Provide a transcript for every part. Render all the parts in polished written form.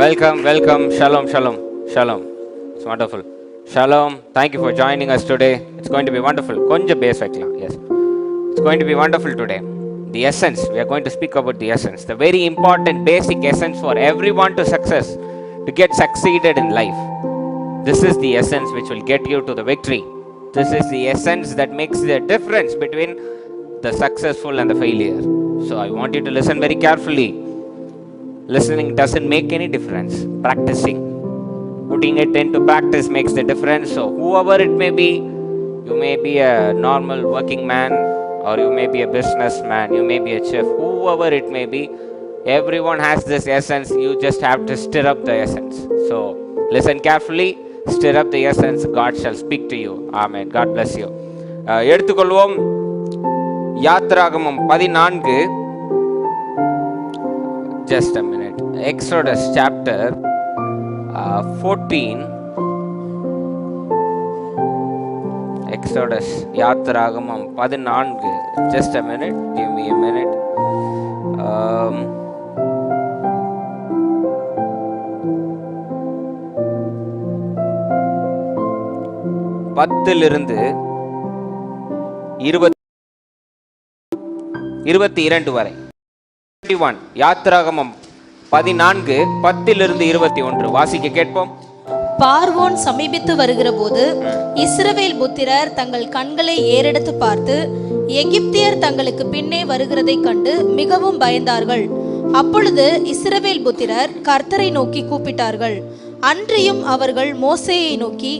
Welcome. Shalom. It's wonderful. Shalom. Thank you for joining us today. It's going to be wonderful. Konja base vaikla. Yes. It's going to be wonderful today. The essence. We are going to speak about the essence. The very important basic essence for everyone to success, to get succeeded in life. This is the essence which will get you to the victory. This is the essence that makes the difference between the successful and the failure. So I want you to listen very carefully. Listening doesn't make any difference. Practicing, putting it into practice makes the difference. So whoever it may be, you may be a normal working man, or you may be a businessman, you may be a chef, whoever it may be, everyone has this essence. You just have to stir up the essence. So listen carefully, stir up the essence. God shall speak to you. Amen. God bless you. எடுத்துக்கொள்வோம் யாத்ராகமம் 14. Just a minute. Exodus chapter 14. Exodus யாத்ராகமம் 14. Just a minute. Give me a minute. 10 22 வரை. யாத்ராகமம் 14 10-21 வாசிக்க கேட்போம். பார்வோன் சமீபித்து வருகிற போது இஸ்ரவேல் புத்திரர் தங்கள் கண்களை ஏறெடுத்து பார்த்து எகிப்தியர் தங்களுக்கு பின்னே வருகிறதை கண்டு மிகவும் பயந்தார்கள். அப்பொழுது இஸ்ரவேல் புத்திரர் கர்த்தரை நோக்கி கூப்பிட்டார்கள். அன்றியும் அவர்கள் மோசேயை நோக்கி,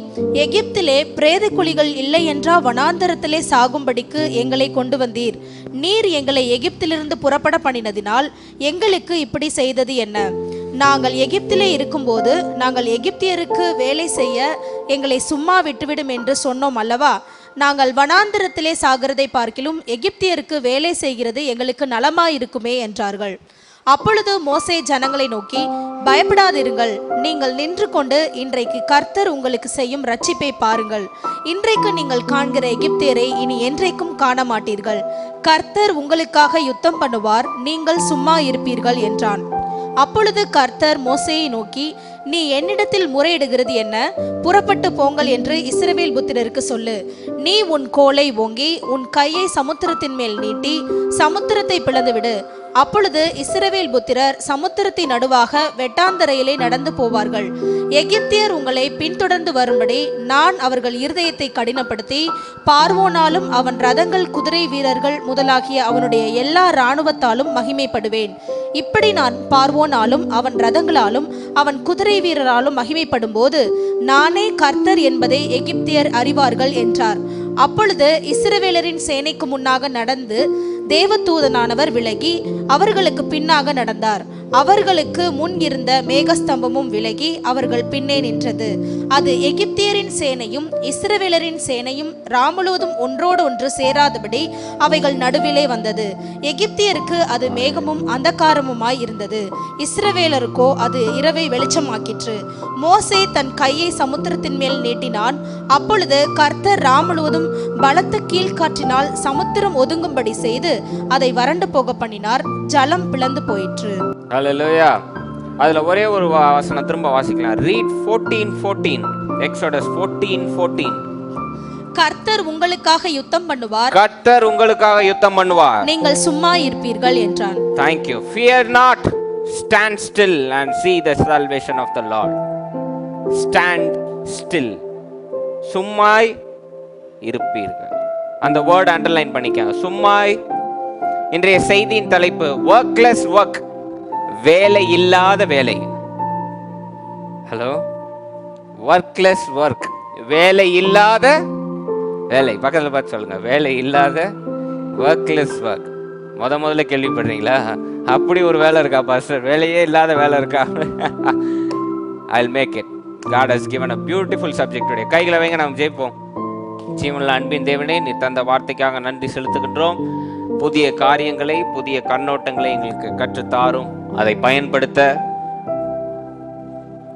எகிப்திலே பிரேத குழிகள் இல்லை என்றா வனாந்தரத்திலே சாகும்படிக்கு எங்களை கொண்டு வந்தீர்? நீர் எங்களை எகிப்திலிருந்து புறப்பட பண்ணினதினால் எங்களுக்கு இப்படி செய்தது என்ன? நாங்கள் எகிப்திலே இருக்கும்போது நாங்கள் எகிப்தியருக்கு வேலை செய்ய எங்களை சும்மா விட்டுவிடும் என்று சொன்னோம் அல்லவா? நாங்கள் வனாந்தரத்திலே சாகிறதை பார்க்கிலும் எகிப்தியருக்கு வேலை செய்கிறது எங்களுக்கு நலமாயிருக்குமே என்றார்கள். அப்பொழுது மோசே ஜனங்களை நோக்கி, பயப்படாதிருங்கள், நீங்கள் நின்று கொண்டு இன்றைக்கு கர்த்தர் உங்களுக்கு செய்யும் ரட்சிப்பை பாருங்கள். இன்றைக்கு நீங்கள் காண்கிற எகிப்தியரை இனி என்றைக்கும் காண மாட்டீர்கள். கர்த்தர் உங்களுக்காக யுத்தம் பண்ணுவார், நீங்கள் சும்மா இருப்பீர்கள் என்றான். அப்பொழுது கர்த்தர் மோசேயை நோக்கி, நீ என்னிடத்தில் முறையிடுகிறது என்ன? புறப்பட்டு போங்கள் என்று இஸ்ரவேல் புத்திரருக்கு சொல்லு. நீ உன் கோலை ஓங்கி உன் கையை சமுத்திரத்தின் மேல் நீட்டி சமுத்திரத்தை பிளந்துவிடு. அப்பொழுது இஸ்ரவேல் புத்திரர் சமுத்திரத்தின் நடுவாக வெட்டாந்தரையிலே நடந்து போவார்கள். எகிப்தியர் உங்களை பின்தொடர்ந்து வரும்படி நான் அவர்கள் இருதயத்தை கடினப்படுத்தி பார்வோனாலும் அவன் ரதங்கள் குதிரை வீரர்கள் முதலாகிய அவனுடைய எல்லா இராணுவத்தாலும் மகிமைப்படுவேன். இப்படி நான் பார்வோனாலும் அவன் ரதங்களாலும் அவன் குதிரை வீரராலும் மகிமைப்படும் போது நானே கர்த்தர் என்பதை எகிப்தியர் அறிவார்கள் என்றார். அப்பொழுது இஸ்ரவேலரின் சேனைக்கு முன்னாக நடந்து தேவதூதனானவர் விலகி அவர்களுக்கு பின்னாக நடந்தார். அவர்களுக்கு முன் இருந்த மேகஸ்தம்பமும் விலகி அவர்கள் பின்னே நின்றது. அது எகிப்தியரின் சேனையும் இஸ்ரவேலரின் சேனையும் ராமுழுவதும் ஒன்றோடு ஒன்று சேராதபடி அவைகள் நடுவிலே வந்தது. எகிப்தியருக்கு அது மேகமும் அந்தகாரமுமாய் இருந்தது, இஸ்ரவேலருக்கோ அது இரவை வெளிச்சமாக்கிற்று. மோசே தன் கையை சமுத்திரத்தின் மேல் நீட்டினான். அப்பொழுது கர்த்தர் ராமுழுவதும் பலத்த கீழ்காற்றினால் சமுத்திரம் ஒதுங்கும்படி செய்து அதை வறண்டு போக பண்ணினார். ஜலம் பிளந்து போயிற்று. ஹல்லேலூயா. அதுல ஒரே ஒரு வசனம் திரும்ப வாசிக்கலாம். ரீட் 14:14. எக்ஸோடஸ் 14:14. கர்த்தர் உங்களுக்காக யுத்தம் பண்ணுவார், கர்த்தர் உங்களுக்காக யுத்தம் பண்ணுவார், நீங்கள் சும்மா இருப்பீர்கள் என்றான். Thank you. Fear not, stand still and see the salvation of the Lord. Stand still. சும்மாய் இருப்பீர்கள். அந்த வேர்ட் அண்டர்லைன் பண்ணிக்கங்க. சும்மாய். இன்றைய செய்தியின் தலைப்பு ஒர்க்லெஸ் ஒர்க், வேலை இல்லாத வேலை. ஹலோ, ஒர்க்லெஸ் ஒர்க், வேலை இல்லாத வேலை. பக்கத்தில் பார்த்து சொல்லுங்க, வேலை இல்லாத ஒர்க்லெஸ் ஒர்க். முதல்ல கேள்விப்படுறீங்களா? அப்படி ஒரு வேலை இருக்கா பாஸ்டர்? வேலையே இல்லாத வேலை இருக்கா? I'll make it. God has given a beautiful subject today. கைகளை வைங்க, நாம் ஜெயிப்போம். ஜீவனுள்ள அன்பின் தேவனே, நீ தந்த வார்த்தைக்காக நன்றி செலுத்துகின்றோம். புதிய காரியங்களை, புதிய கண்ணோட்டங்களை எங்களுக்கு கற்றுத்தாரும். அதை பயன்படுத்த,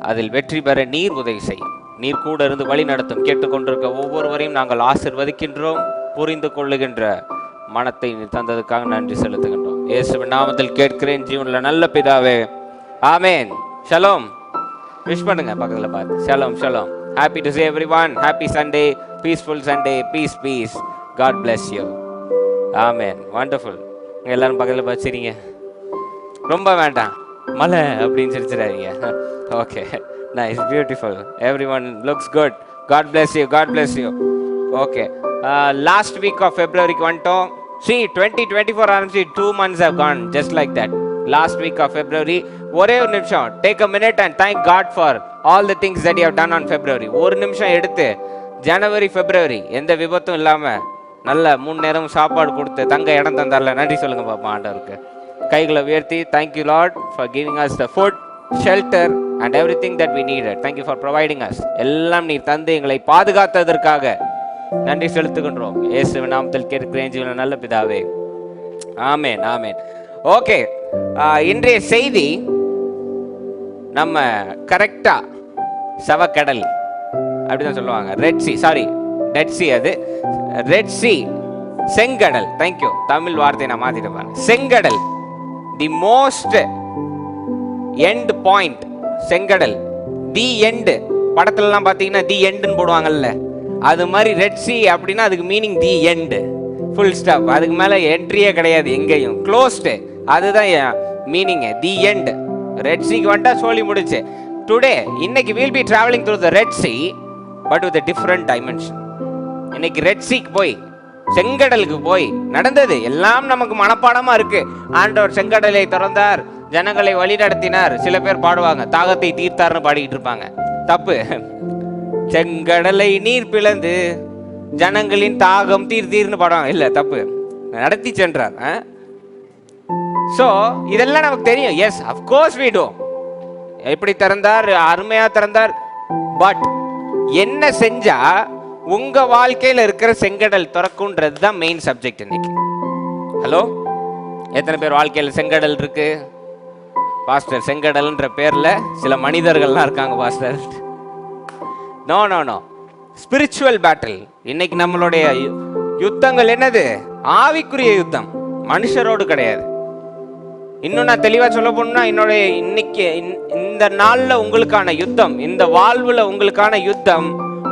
அதில் வெற்றி பெற நீர் உதவி செய்யும். நீர் கூட இருந்து வழி நடத்தும். கேட்டுக்கொண்டிருக்க ஒவ்வொருவரையும் நாங்கள் ஆசீர்வதிக்கின்றோம். புரிந்து கொள்ளுகின்ற மனத்தை நீ தந்ததுக்காக நன்றி செலுத்துகின்றோம். இயேசுவின் நாமத்தில் கேட்கிறேன் ஜீவனுள்ள நல்ல பிதாவே, ஆமேன். ஷலோம். விஷ் பண்ணுங்க பக்கத்தில் பார்த்து. Shalom shalom. Happy to say everyone. Happy Sunday, peaceful Sunday, peace peace. God bless you. Amen. Wonderful. எல்லாரும் பக்கத்தில் பார்த்துறீங்க. ரொம்ப வேண்டாம் மலை அப்படின்னு சிரிச்சிடாதீங்க. Okay, nice, beautiful. Everyone looks good. God bless you, God bless you. Okay, last week of ஃபெப்ரவரிக்கு வந்துட்டோம். See, 2024 ஆரம்பிச்சு 2 months have gone just like that. Last week of February. ஒரே ஒரு நிமிஷம், take a minute and thank God for all the things that you have done on February. ஒரு நிமிஷம் எடுத்து ஜனவரி February எந்த விபத்தும் இல்லாமல் நல்ல 3 நேரம் சாப்பாடு கொடுத்து தங்க இடம் தந்தார்ல, நன்றி சொல்லுங்க பாப்பா ஆண்டவருக்கு. கைகளை உயர்த்தி thank you Lord for giving us the food, shelter and everything that we needed. Thank you for providing us. எல்லாம் நீர் தந்து எங்களை பாதுகாத்ததற்காக நன்றி செலுத்துகின்றோம். இயேசுவின் நாமத்தில் கேட்கிறேன் ஜீவனுள்ள நல்ல பிதாவே. ஆமென், ஆமென். ஓகே, இன்றைய செய்தி நம்ம கரெக்டா சவக்கடல் அப்படிதான் சொல்லுவாங்க. Red sea, sorry dead sea, அது ரெட் சி, செங்கடல். தேங்க்யூ, தமிழ் வார்த்தை நான் மாத்திட்டேன். செங்கடல், தி மோஸ்ட் எண்ட் பாயிண்ட். செங்கடல் தி எண்ட். படத்துலலாம் பார்த்தீங்கன்னா தி எண்டுன்னு போடுவாங்கல்ல, அது மாதிரி ரெட் சி அப்படின்னா அதுக்கு meaning the end, full stop. அதுக்கு மேலே என்ட்ரியே கிடையாது எங்கேயும், க்ளோஸ்டு. அதுதான் மீனிங், தி எண்ட். ரெட் சிக்கு வந்துட்டா சொல்லி முடிச்சு. டுடே இன்னைக்கு will be travelling through the red C but with different dimension. இன்னைக்கு ரெட் சிக்கு போய் செங்கடலுக்கு போய் நடந்தது எல்லாம் நமக்கு மனப்பாடமா இருக்கு. ஆண்டவர் செங்கடலை திறந்தார், ஜனங்களை வழி நடத்தினார். சில பேர் பாடுவாங்க தாகத்தை தீர்த்தார்னு பாடிக்கிட்டு இருப்பாங்க. தப்பு. செங்கடலை நீர் பிளந்து ஜனங்களின் தாகம் தீர்த்தீர்னு பாடுவாங்க. இல்ல, தப்பு. நடத்தி சென்றார். சோ இதெல்லாம் நமக்கு தெரியும். Yes, of course we do. எப்படி திறந்தார், அருமையா திறந்தார். பட் என்ன செஞ்சா உங்க வாழ்க்கையில இருக்கிற செங்கடல் திறக்கும்ன்றது தான் மெயின் சப்ஜெக்ட் இன்னைக்கு. ஹலோ, எத்தனை பேர் வாழ்க்கையில செங்கடல் இருக்கு? பாஸ்டர், செங்கடல்ன்ற பேர்ல சில மனிதர்கள்லாம் இருக்காங்க pastor. No no no, spiritual battle. இன்னைக்கு நம்மளுடைய யுத்தங்கள் என்னது? ஆவிக்குரிய யுத்தம், மனுஷரோடு கிடையாது. இன்னும் நான் தெளிவா சொல்ல போனா, என்னுடைய இன்னைக்கு இந்த நாள்ல உங்களுக்கான யுத்தம், இந்த வாழ்வுல உங்களுக்கான யுத்தம்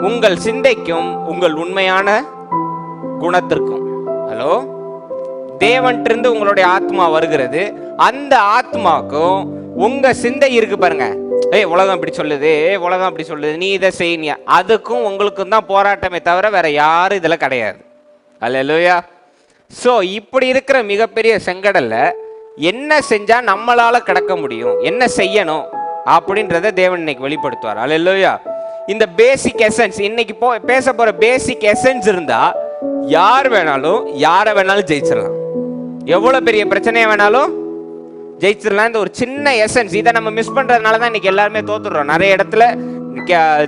உங்கள் சிந்தைக்கும் உங்கள் உண்மையான குணத்திற்கும். ஹலோ, தேவன்கிட்ட உங்களுடைய ஆத்மா வருகிறது. அந்த ஆத்மாவுக்கும் உங்க சிந்தை இருக்கு பாருங்க. உலகம் இப்படி சொல்லுது, உலகம் இப்படி சொல்லுது, நீ இதை செய்ய, அதுக்கும் உங்களுக்கும் தான் போராட்டமே தவிர வேற யாரும் இதுல கிடையாது. அல்லேலூயா. சோ இப்படி இருக்கிற மிகப்பெரிய செங்கடல்ல என்ன செஞ்சா நம்மளால கடக்க முடியும், என்ன செய்யணும் அப்படின்றத தேவன் இன்னைக்கு வெளிப்படுத்துவார். அல்லேலூயா. இந்த பேசிக் எசன்ஸ், இன்னைக்கு பேச போற பேசிக் எசன்ஸ் இருந்தா யார் வேணாலும் யாரை வேணாலும் ஜெயிச்சிடலாம். எவ்வளவு பெரிய பிரச்சனையை வேணாலும் ஜெயிச்சிடலாம். இந்த ஒரு சின்ன எசன்ஸ், இதை நம்ம மிஸ் பண்றதுனால தான் இன்னைக்கு எல்லாருமே தோத்துடுறோம். நிறைய இடத்துல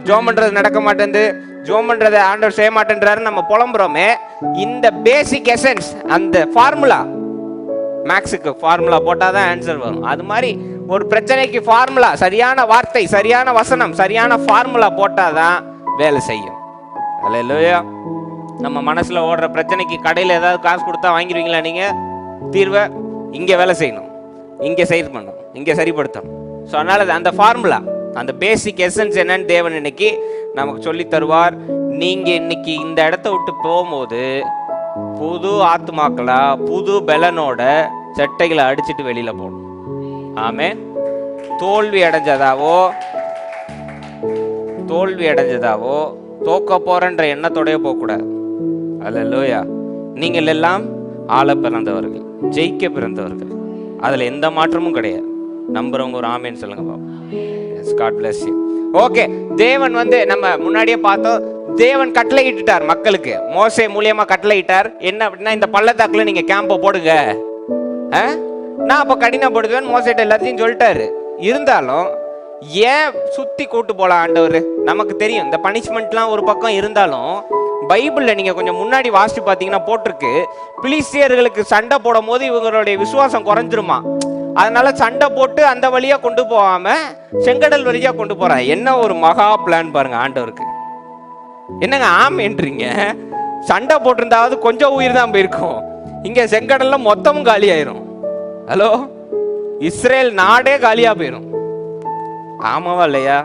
ஜோம் பண்றது நடக்க மாட்டேங்குது, ஜோம் பண்றதை ஆண்டவர் செய்ய மாட்டேன்றாரு நம்ம புலம்புறோமே. இந்த பேசிக் எசன்ஸ், அந்த ஃபார்முலா, மேக்ஸுக்கு ஃபார்முலா போட்டாதான் ஆன்சர் வரும். அது மாதிரி ஒரு பிரச்சனைக்கு ஃபார்முலா, சரியான வார்த்தை, சரியான வசனம், சரியான ஃபார்முலா போட்டாதான் வேலை செய்யும். அல்லேலூயா. நம்ம மனசுல ஓடுற பிரச்சனைக்கு கடையில் ஏதாவது காசு கொடுத்தா வாங்கிடுவீங்களா நீங்க? தீர்வை இங்கே வேலை செய்யணும், இங்கே சரி பண்ணணும், இங்கே சரிப்படுத்தணும். ஸோ அதனால அந்த ஃபார்முலா, அந்த பேசிக் எசன்ஸ் என்னன்னு தேவன் இன்னைக்கு நமக்கு சொல்லி தருவார். நீங்க இன்னைக்கு இந்த இடத்த விட்டு போகும்போது புது ஆத்மாக்களா, புது பலனோட சட்டைகளை அடிச்சுட்டு வெளியில போகணும். ஆமென். தோல்வி அடைஞ்சதாவோ தோக்க போறன்ற எண்ணத்தோடய போகக்கூடாது. அல்லேலூயா. நீங்கள் எல்லாம் ஆள பிறந்தவர்கள், ஜெயிக்க பிறந்தவர்கள், அதுல எந்த மாற்றமும் கிடையாது. நம்புறவங்க ஒரு ஆமேன்னு சொல்லுங்க பாப்போம். Yes, God bless you. Okay, தேவன் நம்ம முன்னாடியே பார்த்தோம். தேவன் கட்டளை இட்டுட்டார் மக்களுக்கு, மோசே மூலியமா கட்டளை இட்டார். என்ன அப்படின்னா, இந்த பள்ளத்தாக்குல நீங்க கேம்ப போடுங்க, நான் அப்ப கடினப்படுத்துவேன் மோசேட்ட எல்லாத்தையும் சொல்லிட்டாரு. இருந்தாலும் ஏன் சுத்தி கூட்டு போலாம் ஆண்டவர்? நமக்கு தெரியும் இந்த பனிஷ்மெண்ட்லாம் ஒரு பக்கம் இருந்தாலும், பைபிள்ல நீங்க கொஞ்சம் முன்னாடி வாசிச்சு பார்த்தீங்கன்னா போட்டிருக்கு, பிலிஸ்தியர்களுக்கு சண்டை போடும் போது இவங்களுடைய விசுவாசம் குறைஞ்சிருமா. அதனால சண்டை போட்டு அந்த வழியா கொண்டு போகாம செங்கடல் வழியா கொண்டு போறாங்க. என்ன ஒரு மகா பிளான் பாருங்க ஆண்டவருக்கு. என்னங்க ஆமேன்றீங்க? சண்டை போட்டிருந்தாவது கொஞ்சம் உயிர் தான் போயிருக்கும், இங்க செங்கடல்ல மொத்தமும் காலி ஆயிரும். ஹலோ, இஸ்ரேல் நாடே காலியா போயிரும். ஆமாவா இல்லையா?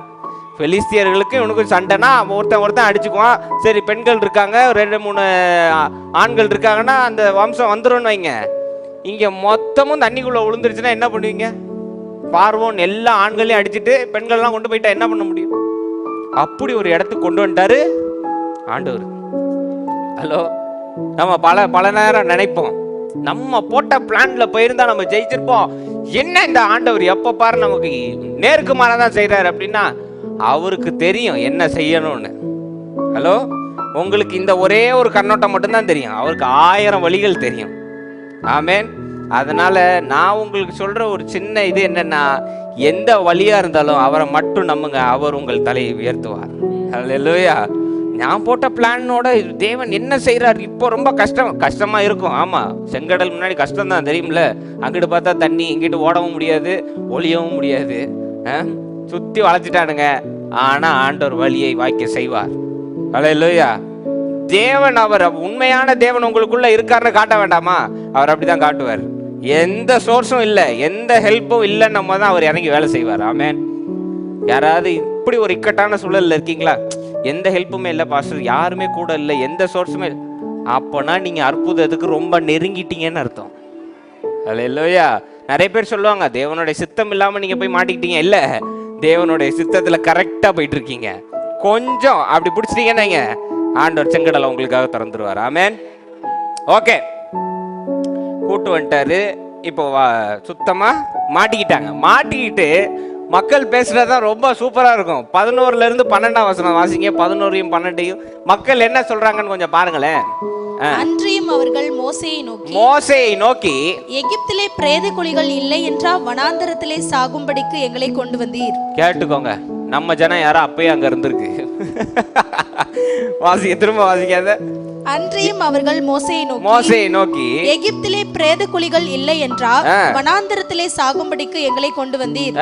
பெலிஸ்தியர்களுக்கு இவனுக்கு சண்டைனா ஒருத்தன் அடிச்சுக்குவான். சரி, பெண்கள் இருக்காங்க, 2-3 ஆண்கள் இருக்காங்கன்னா அந்த வம்சம் வந்துடும் வைங்க. இங்கே மொத்தமும் தண்ணிக்குள்ளே விழுந்துருச்சுன்னா என்ன பண்ணுவீங்க? பார்வோன் எல்லா ஆண்களையும் அடிச்சுட்டு பெண்கள்லாம் கொண்டு போயிட்டா என்ன பண்ண முடியும்? அப்படி ஒரு இடத்துக்கு கொண்டு வந்துட்டாரு ஆண்டவர். ஹலோ, நம்ம பல நேரம் நினைப்போம், நம்ம போட்ட பிளான்ல போயிருந்தா நம்ம ஜெயிச்சிருப்போம். என்ன இந்த ஆண்டவர் எப்ப பாரு நமக்கு நேருக்கு மாறதான் செய்யறாரு அப்படின்னா, அவருக்கு தெரியும் என்ன செய்யணும்னு. ஹலோ, உங்களுக்கு இந்த ஒரே ஒரு கண்ணோட்டம் மட்டும்தான் தெரியும், அவருக்கு 1000 வழிகள் தெரியும். ஆமேன். அதனால நான் உங்களுக்கு சொல்ற ஒரு சின்ன இது என்னன்னா, எந்த வழியா இருந்தாலும் அவரை மட்டும் நம்புங்க, அவர் உங்கள் தலையை உயர்த்துவார். ஹல்லேலூயா. நான் போட்ட பிளானோட தேவன் என்ன செய்யறாரு? இப்போ ரொம்ப கஷ்டமா இருக்கும். ஆமா, செங்கடல் முன்னாடி கஷ்டம் தான் தெரியும்ல. அங்கிட்டு பார்த்தா தண்ணி, இங்கிட்டு ஓடவும் முடியாது, ஒளியவும் முடியாது, சுத்தி வளைச்சிட்டானுங்க. ஆனா ஆண்டவர் வழியை வாய்க்க செய்வார். ஹல்லேலூயா. தேவன், அவர் உண்மையான தேவன் உங்களுக்குள்ள இருக்காருன்னு காட்ட வேண்டாமா? அவர் அப்படிதான் காட்டுவார். எந்த சோர்ஸும் இல்லை, எந்த ஹெல்ப்பும் இல்லைன்னு நம்ம தான் அவர் இறங்கி வேலை செய்வார். ஆமேன். யாராவது இப்படி ஒரு இக்கட்டான சூழல்ல இருக்கீங்களா? எந்த ஹெல்ப்புமே இல்லை பாஸ்டர், யாருமே கூட இல்லை, எந்த சோர்ஸுமே இல்லை, அப்போனா நீங்க அற்புதத்துக்கு ரொம்ப நெருங்கிட்டீங்கன்னு அர்த்தம். ஹல்லேலூயா. நிறைய பேர் சொல்லுவாங்க, தேவனுடைய சித்தம் இல்லாம நீங்க போய் மாட்டிக்கிட்டீங்க. இல்ல, தேவனுடைய சித்தத்துல கரெக்டா போயிட்டு இருக்கீங்க. கொஞ்சம் அப்படி பிடிச்சிட்டீங்கன்னா ஆண்டவர் செங்கடலை உங்களுக்காக திறந்துருவார். ஆமேன். ஓகே, கூட்டு வந்துட்டாரு. இப்போ சுத்தமா மாட்டிக்கிட்டாங்க. மாட்டிக்கிட்டு மக்கள் பேசுறதுதான் ரொம்ப சூப்பரா இருக்கும். 11 இருந்து 12ஆம் வசனம் வாசிங்க. 11 12 மக்கள் என்ன சொல்றாங்கன்னு கொஞ்சம் பாருங்களேன். அன்றியும் அவர்கள் மோசேயை நோக்கி எகிப்திலே பிரேத குழிகள் இல்லை என்றா வனாந்தரத்திலே சாகும்படிக்கு எங்களை கொண்டு வந்தீர். கேட்டுக்கோங்க, நம்ம ஜனம் யாரோ அப்பயே அங்க இருந்திருக்கு. வாசிக்க, திரும்ப வாசிக்காத. அன்றியும் அவர்கள் மோசேயை நோக்கி எகிப்திலே பிரேத குழிகள் இல்லை என்றா வனாந்தரத்திலே சாகும்படிக்கு எங்களை கொண்டு வந்தீர்.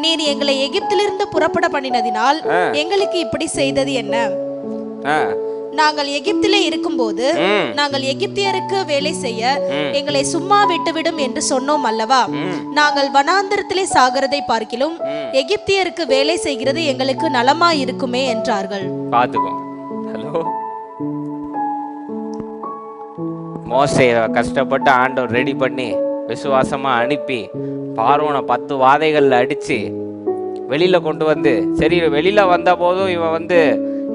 நீர் எங்களை எகிப்திலிருந்து புறப்பட பண்ணினதினால் எங்களுக்கு இப்படி செய்தது என்ன? நாங்கள் எகிப்திலே இருக்கும்போது நாங்கள் எகிப்தியருக்கு வேலை செய்ய எங்களை சும்மா விட்டுவிடும் என்று சொன்னோம் அல்லவா? நாங்கள் வனாந்தரத்திலே சாகிறதை பார்க்கிலும் எகிப்தியருக்கு வேலை செய்கிறது எங்களுக்கு நலமா இருக்குமே என்றார்கள். பாத்துக்கோ. ஹலோ, மோசேயை கஷ்டப்பட்டு ஆண்டவர் ரெடி பண்ணி விசுவாசமா அனுப்பி பார்வோனை 10 வாதைகள்ல அடிச்சு வெளியில கொண்டு வந்து, சரி வெளியில வந்த போதும் இவன்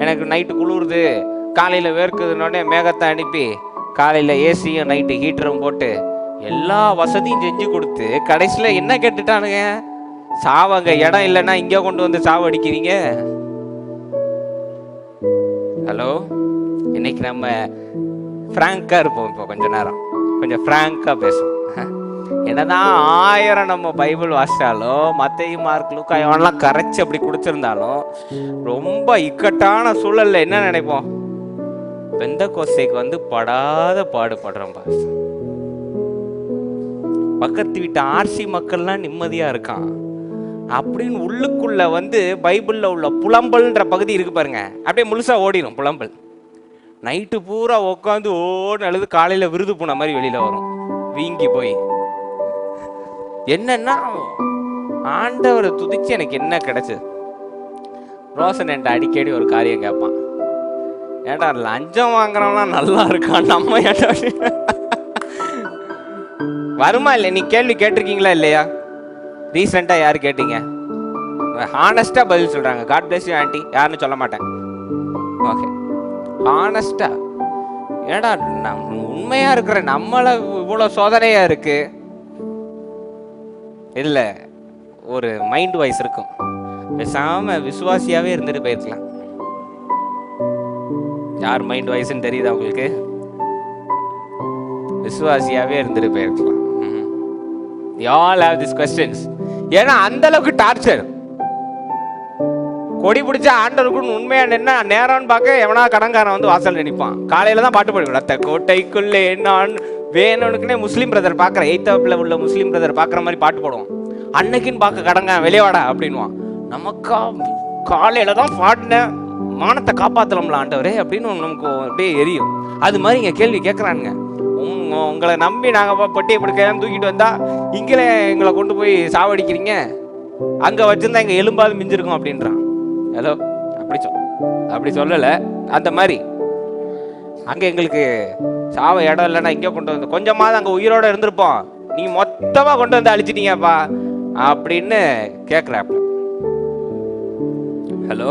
எனக்கு நைட்டு குளிருது, காலையில வேர்க்குதுன்னொடனே மேகத்தை அனுப்பி காலையில ஏசியும் நைட்டு ஹீட்டரும் போட்டு எல்லா வசதியும் செஞ்சு கொடுத்து கடைசியில என்ன கேட்டுட்டானுங்க? சாவங்க, இடம் இல்லைன்னா இங்க கொண்டு வந்து சாவடிக்கிறீங்க. ஹலோ, இன்னைக்கு நம்ம ஃப்ராங்கா இருப்போம். இப்போ கொஞ்ச நேரம் கொஞ்சம் ஃப்ராங்கா பேசுவோம். என்னதான் 1000 நம்ம பைபிள் வாசிச்சாலும், மத்தேயு மார்க் லூக்கா எவனெல்லாம் கரைச்சி அப்படி குடிச்சிருந்தாலும், ரொம்ப இக்கட்டான சூழல்ல என்ன நினைப்போம்? பெந்தகோஸ்தேக்கு படாத பாடுபடுறோம் பாஸ். பக்கத்து வீட்டு ஆர்சி மக்கள்லாம் நிம்மதியா இருக்கான் அப்படின்னு உள்ளுக்குள்ள பைபிள்ல உள்ள புலம்பல்ன்ற பகுதி இருக்கு பாருங்க, அப்படியே முழுசா ஓடிடும் புலம்பல். நைட்டு பூரா உட்காந்து ஓடு அழுது காலையில விருது போன மாதிரி வெளியில வரும் வீங்கி போய். என்னன்னா, ஆண்டவரை துதிச்சு எனக்கு என்ன கிடைச்சது? ரோசன் என்கிட்ட அடிக்கடி ஒரு காரியம் கேட்பான், ஏன்டா லஞ்சம் வாங்குறவனா நல்லா இருக்கான், நம்ம ஏன்டா வருமா இல்லை? நீ கேள்வி கேட்டிருக்கீங்களா இல்லையா? ரீசெண்டா யாரு கேட்டீங்க? ஹானஸ்டா பதில் சொல்றாங்க. God bless you aunty. யாருன்னு சொல்ல மாட்டேன். ஓகே, ஹானஸ்டா. ஏடா உண்மையா இருக்கிற நம்மள இவ்வளவு சோதனையா இருக்கு. இல்ல, ஒரு மைண்ட் வாய்ஸ் இருக்கும், பேசாம விசுவாசியாவே இருந்துட்டு போயிருக்கலாம். யார் மைண்ட் வாய்ஸ்ன்னு தெரியுதா உங்களுக்கு? விசுவாசியாவே இருந்துட்டு போயிருக்கலாம். You all have these questions. ஏன்னா அந்த அளவுக்கு டார்ச்சர். கொடி பிடிச்ச ஆண்டவருக்குன்னு உண்மையா என்ன நேரம்னு பார்க்க எவனா கடன்காரன் வாசல் நினைப்பான். காலையில தான் பாட்டு பாடுவேன், ரத்த கோட்டைக்குள்ளே நான் வேணும்னுக்குன்னே முஸ்லீம் பிரதர் பார்க்குற 8th வகுப்புல உள்ள முஸ்லீம் பிரதர் பார்க்குற மாதிரி பாட்டு போடுவோம். அன்னைக்குன்னு பார்க்க கடங்க வெளியவாடா அப்படின்வான். நமக்கா காலையில தான் பாடினேன், மானத்தை காப்பாற்றலாம்ல ஆண்டவரே அப்படின்னு நமக்கு அப்படியே எரியும். அது மாதிரி இங்கே கேள்வி கேட்குறானுங்க, உங்களை நம்பி நாங்கள் பொட்டியை பிடிக்க தூக்கிட்டு வந்தா இங்கே எங்களை கொண்டு போய் சாவடிக்கிறீங்க. அங்க வச்சிருந்தா இங்க எலும்பாவது மிஞ்சிருக்கும் அப்படின்றான். ஹலோ, அப்படி சொல்லல. அந்த மாதிரி அங்க எங்களுக்கு சாவ இடம் இல்லைன்னா இங்கே கொண்டு வந்து கொஞ்சமாவது அங்க உயிரோட இருந்திருப்போம், நீ மொத்தமா கொண்டு வந்து அழிச்சிட்டீங்கப்பா அப்படின்னு கேட்கிறாப்ல. ஹலோ,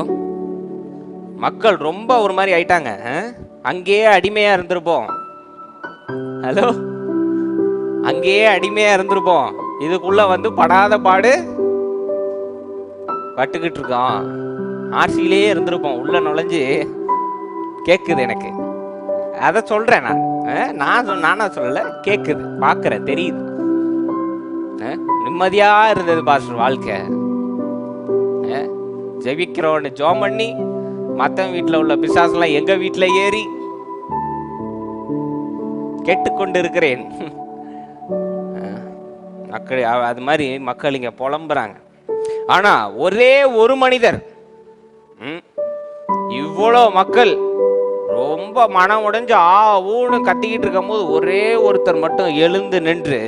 மக்கள் ரொம்ப ஒரு மாதிரி ஆயிட்டாங்க. அங்கேயே அடிமையா இருந்திருப்போம். ஹலோ, அங்கேயே அடிமையா இருந்திருப்போம், இதுக்குள்ள வந்து படாத பாடு பட்டுக்கிட்டு இருக்கோம். ஆர்சியிலேயே இருந்திருப்போம், உள்ள நுழைஞ்சு கேக்குது எனக்கு. அதை சொல்றேன் நானா சொல்லல, கேக்குது, பாக்குறேன், தெரியுது. நிம்மதியா இருந்தது பாஸ்டர் வாழ்க்கை. ஜெபிக்கிறோன்னு ஜோம் பண்ணி மத்த வீட்டுல உள்ள பிசாசெல்லாம் எங்க வீட்டுல ஏறி கேட்டுக்கொண்டு இருக்கிறேன். மக்கள் அது மாதிரி மக்கள் இங்க புலம்புறாங்க. ஆனா ஒரே ஒரு மனிதர், இவ்வளோ மக்கள் ரொம்ப மனம் உடைஞ்சு ஊன்னு கத்திக்கிட்டு இருக்கும் போது ஒரே ஒருத்தர் மட்டும் எழுந்து நின்று,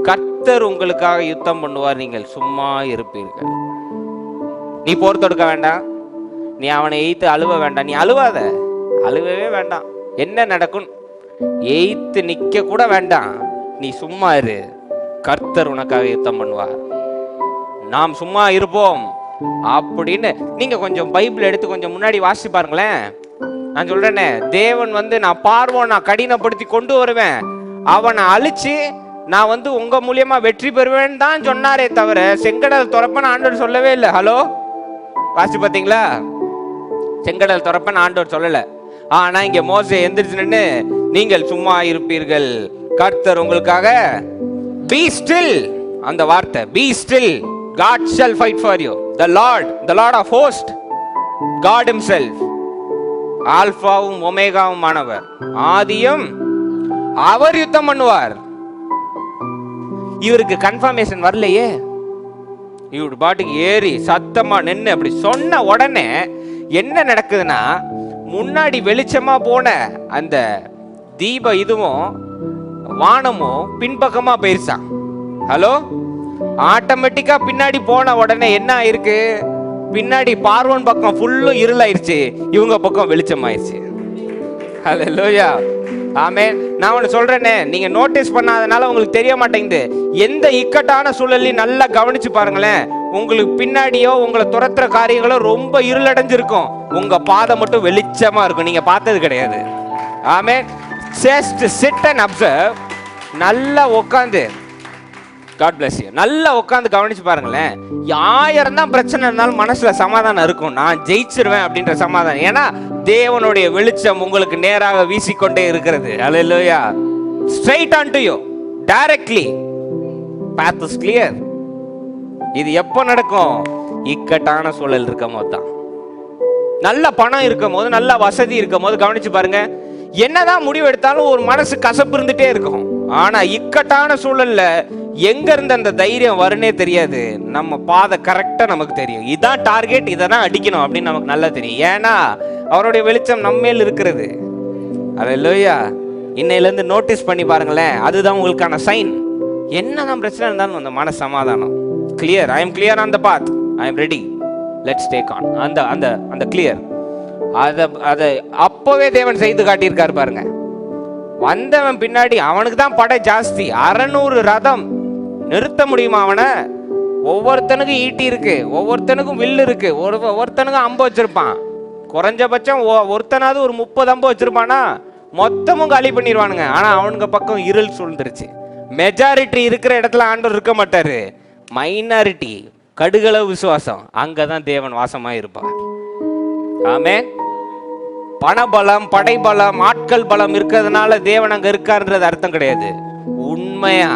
கர்த்தர் உங்களுக்காக யுத்தம் பண்ணுவார், நீங்கள் சும்மா இருப்பீர்கள். நீ போர் தொடுக்க வேண்டாம், நீ அவனை எய்த்து அழுவ வேண்டாம், நீ அழுவாத, அழுவவே வேண்டாம். என்ன நடக்கும், எய்த்து நிக்க கூட வேண்டாம், நீ சும்மா இரு, கர்த்தர் உனக்காக யுத்தம் பண்ணுவார், நாம் சும்மா இருப்போம் அப்படின்னு. நீங்க கொஞ்சம் பைபிள் எடுத்து கொஞ்சம் முன்னாடி வாசிச்சு பாருங்களேன். நான் சொல்றேனே, தேவன் வந்து நான் பார்வோன் நான் கடினப்படுத்தி கொண்டு வருவேன், அவனை அழிச்சு நான் வந்து உங்க மூலியமா வெற்றி பெறுவேன்னு தான் சொன்னாரே தவிர செங்கடல் துறப்பன்னு ஆண்டவர் சொல்லவே இல்லை. ஹலோ, வாசிச்சு பார்த்தீங்களா? செங்கடல் துறப்பன்னு ஆண்டவர் சொல்லல. ஆனா இங்க மோசே எந்திரிச்சு நின்னு, நீங்கள் சும்மா இருப்பீர்கள், கர்த்தர் உங்களுக்காக, be still, அந்த வார்த்தை be still, God shall fight for you, the Lord of hosts, God himself, ஆல்பாவும் ஒமேகாவும் ஆனவர், ஆதியும் அவர் யுத்தம் பண்ணுவார். இவருக்கு கன்ஃபர்மேஷன் வரலையே, இவரு பாட்டுக்கு ஏறி சத்தமா நின்று அப்படி சொன்ன உடனே என்ன நடக்குதுன்னா, முன்னாடி வெளிச்சமா போன அந்த தீப இதுவும் வானமும் பின்பக்கமா போயிருச்சான். ஹலோ, ஆட்டோமேட்டிக்கா பின்னாடி போன உடனே என்ன ஆயிருக்கு, பின்னாடி பார்வோன் பக்கம் ஃபுல்லும் இருளாயிருச்சு, இவங்க பக்கம் வெளிச்சமாயிருச்சு. ஹல்லேலூயா, ஆமென். நான் ஒன்று சொல்றேனே, நீங்க நோட்டீஸ் பண்ணாதனால உங்களுக்கு தெரிய மாட்டேங்குது. எந்த இக்கட்டான சூழலையும் நல்லா கவனிச்சு பாருங்களேன், உங்களுக்கு பின்னாடியோ உங்களை துரத்துற காரியங்களோ ரொம்ப இருளடைஞ்சிருக்கும், உங்க பாதை மட்டும் வெளிச்சமா இருக்கும், நீங்க பார்த்தது கிடையாது. ஆமென். Just sit and observe. நல்லா உட்காந்து, God bless you, நல்லா உட்காந்து கவனிச்சு பாருங்களேன். 1000 தான் பிரச்சனை இருந்தாலும் மனசுல சமாதானம் இருக்கும், நான் ஜெயிச்சிருவேன் அப்படின்ற சமாதானம். ஏன்னா தேவனுடைய வெளிச்சம் உங்களுக்கு நேராக வீசிக்கொண்டே இருக்கிறது. ஹல்லேலூயா. Straight unto you, directly, path is clear. இது எப்போ நடக்கும், இக்கட்டான சூழல் இருக்கும் போது தான். நல்ல பணம் இருக்கும் போது, நல்ல வசதி இருக்கும் போது கவனிச்சு பாருங்க, என்னதான் முடிவு எடுத்தாலும் ஒரு மனசு கசப்பு இருந்துட்டே இருக்கும். ஆனா இக்கட்டான சூழல்ல எங்க இருந்து அந்த தைரியம் வரும்னே தெரியாது. நம்ம பாதை கரெக்டா நமக்கு தெரியும், இதான் டார்கெட், இதான் அடிக்கணும் அப்படின்னு நமக்கு நல்லா தெரியும். ஏன்னா அவருடைய வெளிச்சம் நம்ம மேல் இருக்கிறது. ஹல்லேலூயா. இன்னையில இருந்து நோட்டீஸ் பண்ணி பாருங்களேன், அதுதான் உங்களுக்கான சைன். என்னதான் பிரச்சனை இருந்தாலும் அந்த மன சமாதானம், clear, I am clear on the path, I am ready, let's take on, அந்த அந்த அந்த கிளியர். அதை அப்பவே தேவன் செய்து காட்டியிருக்காரு பாருங்க. வந்தவன் பின்னாடி அவனுக்கு தான் படை ஜாஸ்தி, 600 ரதம், நிறுத்த முடியுமா அவனை? ஒவ்வொருத்தனுக்கும் ஈட்டி இருக்கு, ஒவ்வொருத்தனுக்கும் வில்லு இருக்கு, ஒவ்வொருத்தனுக்கும் அம்பு வச்சிருப்பான். குறைஞ்சபட்சம் ஒருத்தனாவது ஒரு 30 அம்பு வச்சிருப்பானா, மொத்தமும் காலி பண்ணிடுவானுங்க. ஆனா அவனுங்க பக்கம் இருள் சூழ்ந்துருச்சு. மெஜாரிட்டி இருக்கிற இடத்துல ஆண்டவர் இருக்க மாட்டாரு, மைனாரிட்டி, கடுகளவு விசுவாசம், அங்கதான் தேவன் வாசமா இருப்பார். ஆமென். பணபலம், படைபலம், ஆட்கள் பலம் இருக்கிறதுனால தேவன் அங்க இருக்காருன்றது அர்த்தம் கிடையாது. உண்மையா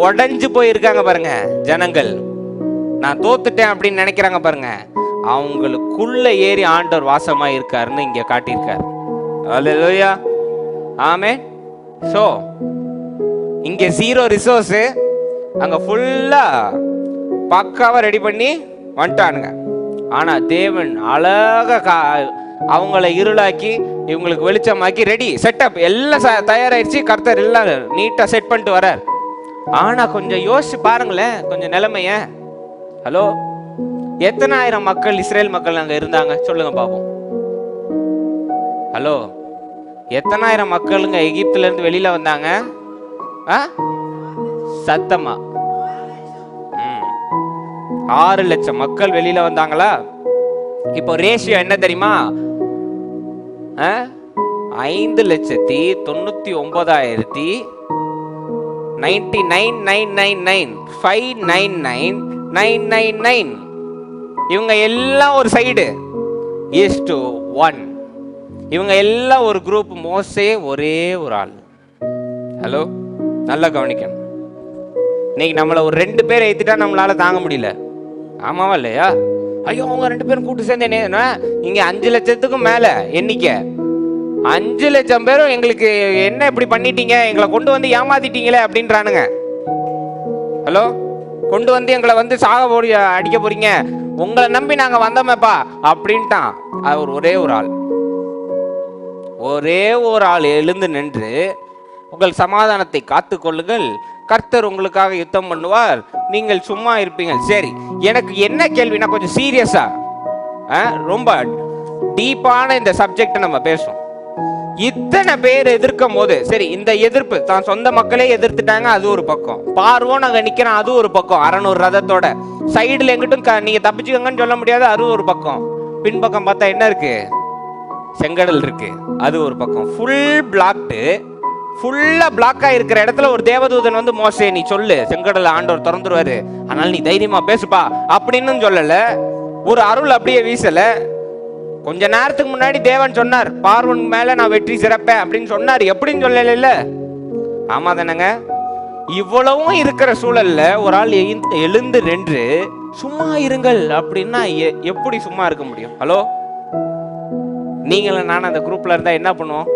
உடைஞ்சு போயிருக்காங்க பாருங்க ஜனங்கள், நான் தோத்துட்டேன் அப்படின்னு நினைக்கிறாங்க பாருங்க, அவங்களுக்குள்ள ஏறி ஆண்டவர் வாசமா இருக்காருன்னு இங்க காட்டியிருக்காரு. ஹல்லேலூயா, ஆமென். சோ இங்க 0 ரிசோர்ஸ், அங்க ஃபுல்லா பக்காவா ரெடி பண்ணி வந்துட்டானுங்க. ஆனா தேவன் அழகா அவங்கள இருளாக்கி இவங்களுக்கு வெளிச்சமாக்கி ரெடி செட்டப் எல்லாம் தயாராயிடுச்சு. கர்த்தர் எல்லாம் நீட்டா செட் பண்ணிட்டு வரார். ஆனா கொஞ்சம் யோசிச்சு பாருங்களேன், கொஞ்சம் நிலைமைய ஹலோ, எத்தனை ஆயிரம் மக்கள் இஸ்ரேல் மக்கள் அங்க இருந்தாங்க சொல்லுங்க பாப்போம். ஹலோ, எத்தனாயிரம் மக்களுங்க எகிப்துல இருந்து வெளியில வந்தாங்க? சத்தமா 6 லட்சம் மக்கள் வெளியில வந்தாங்களா? இப்போ ரேஷியோ என்ன தெரியுமா? 5,99,999,599,999 இவங்க எல்லாம் ஒரு சைடு ஈஸ்ட் 1. இவங்க எல்லாம் ஒரு குரூப். மோசே ஒரே ஒரு ஆள். ஹலோ, நல்லா கவனிக்கணும். இன்னைக்கு நம்மளை ஒரு 2 பேர் ஏத்திட்டா நம்மளால தாங்க முடியல. ஆமாவா இல்லையா? ஐயோ, அவங்க 2 பேரும் கூட்டு சேர்ந்து என்ன இங்க 5 லட்சத்துக்கும் மேல எண்ணிக்கை. 5 லட்சம் பேரும் எங்களுக்கு என்ன இப்படி பண்ணிட்டீங்க, எங்களை கொண்டு வந்து ஏமாத்திட்டீங்களே அப்படின்றானுங்க. ஹலோ, கொண்டு வந்து எங்களை வந்து அடிக்க போறீங்க, உங்களை நம்பி நாங்க வந்தோமேப்பா அப்படின்ட்டான். அவர் ஒரே ஒரு ஆள் எழுந்து நின்று, உங்கள் சமாதானத்தை காத்து கொள்ளுங்கள், கர்த்தர் உங்களுக்காக யுத்தம் பண்ணுவார், நீங்கள் சும்மா இருப்பீங்க. சரி, எனக்கு என்ன கேள்வினா, கொஞ்சம் சீரியஸா ரொம்ப டீப்பான இந்த சப்ஜெக்ட் நம்ம பேசுவோம். இத்தனை பேர் எதிர்க்கும் போது, சரி, இந்த எதிர்ப்பு தான் சொந்த மக்களே எதிர்த்துட்டாங்க, அது ஒரு பக்கம். பார்வோம் நாங்க நிக்கிறோம், அது ஒரு பக்கம். 600 ரதத்தோட சைடுல எங்கிட்டும் நீங்க தப்பிச்சுக்கங்கன்னு சொல்ல முடியாது, அது ஒரு பக்கம். பின்பக்கம் பார்த்தா என்ன இருக்கு? செங்கடல் இருக்கு, அது ஒரு பக்கம். ஃபுல்லா பிளாக்கா இருக்கிற இடத்துல ஒரு தேவதூதன் வந்து, மோசே நீ சொல்லு, செங்கடல் ஆண்டவர் திறந்துருவாரு, ஆனால் நீ தைரியமா பேசுப்பா அப்படின்னு சொல்லல. ஒரு அருள் அப்படியே வீசல. கொஞ்ச நேரத்துக்கு முன்னாடி தேவன் சொன்னார், பார்வன் மேல நான் வெற்றி சிறப்பேன் அப்படின்னு சொன்னார். எப்படின்னு சொல்லல? ஆமா தானங்க? இவ்வளவும் இருக்கிற சூழல்ல ஒரு ஆள் எழுந்து நின்று சும்மா இருங்கள் அப்படின்னா எப்படி சும்மா இருக்க முடியும்? ஹலோ, நீங்களும் நானும் அந்த குரூப்ல இருந்தா என்ன பண்ணுவோம்?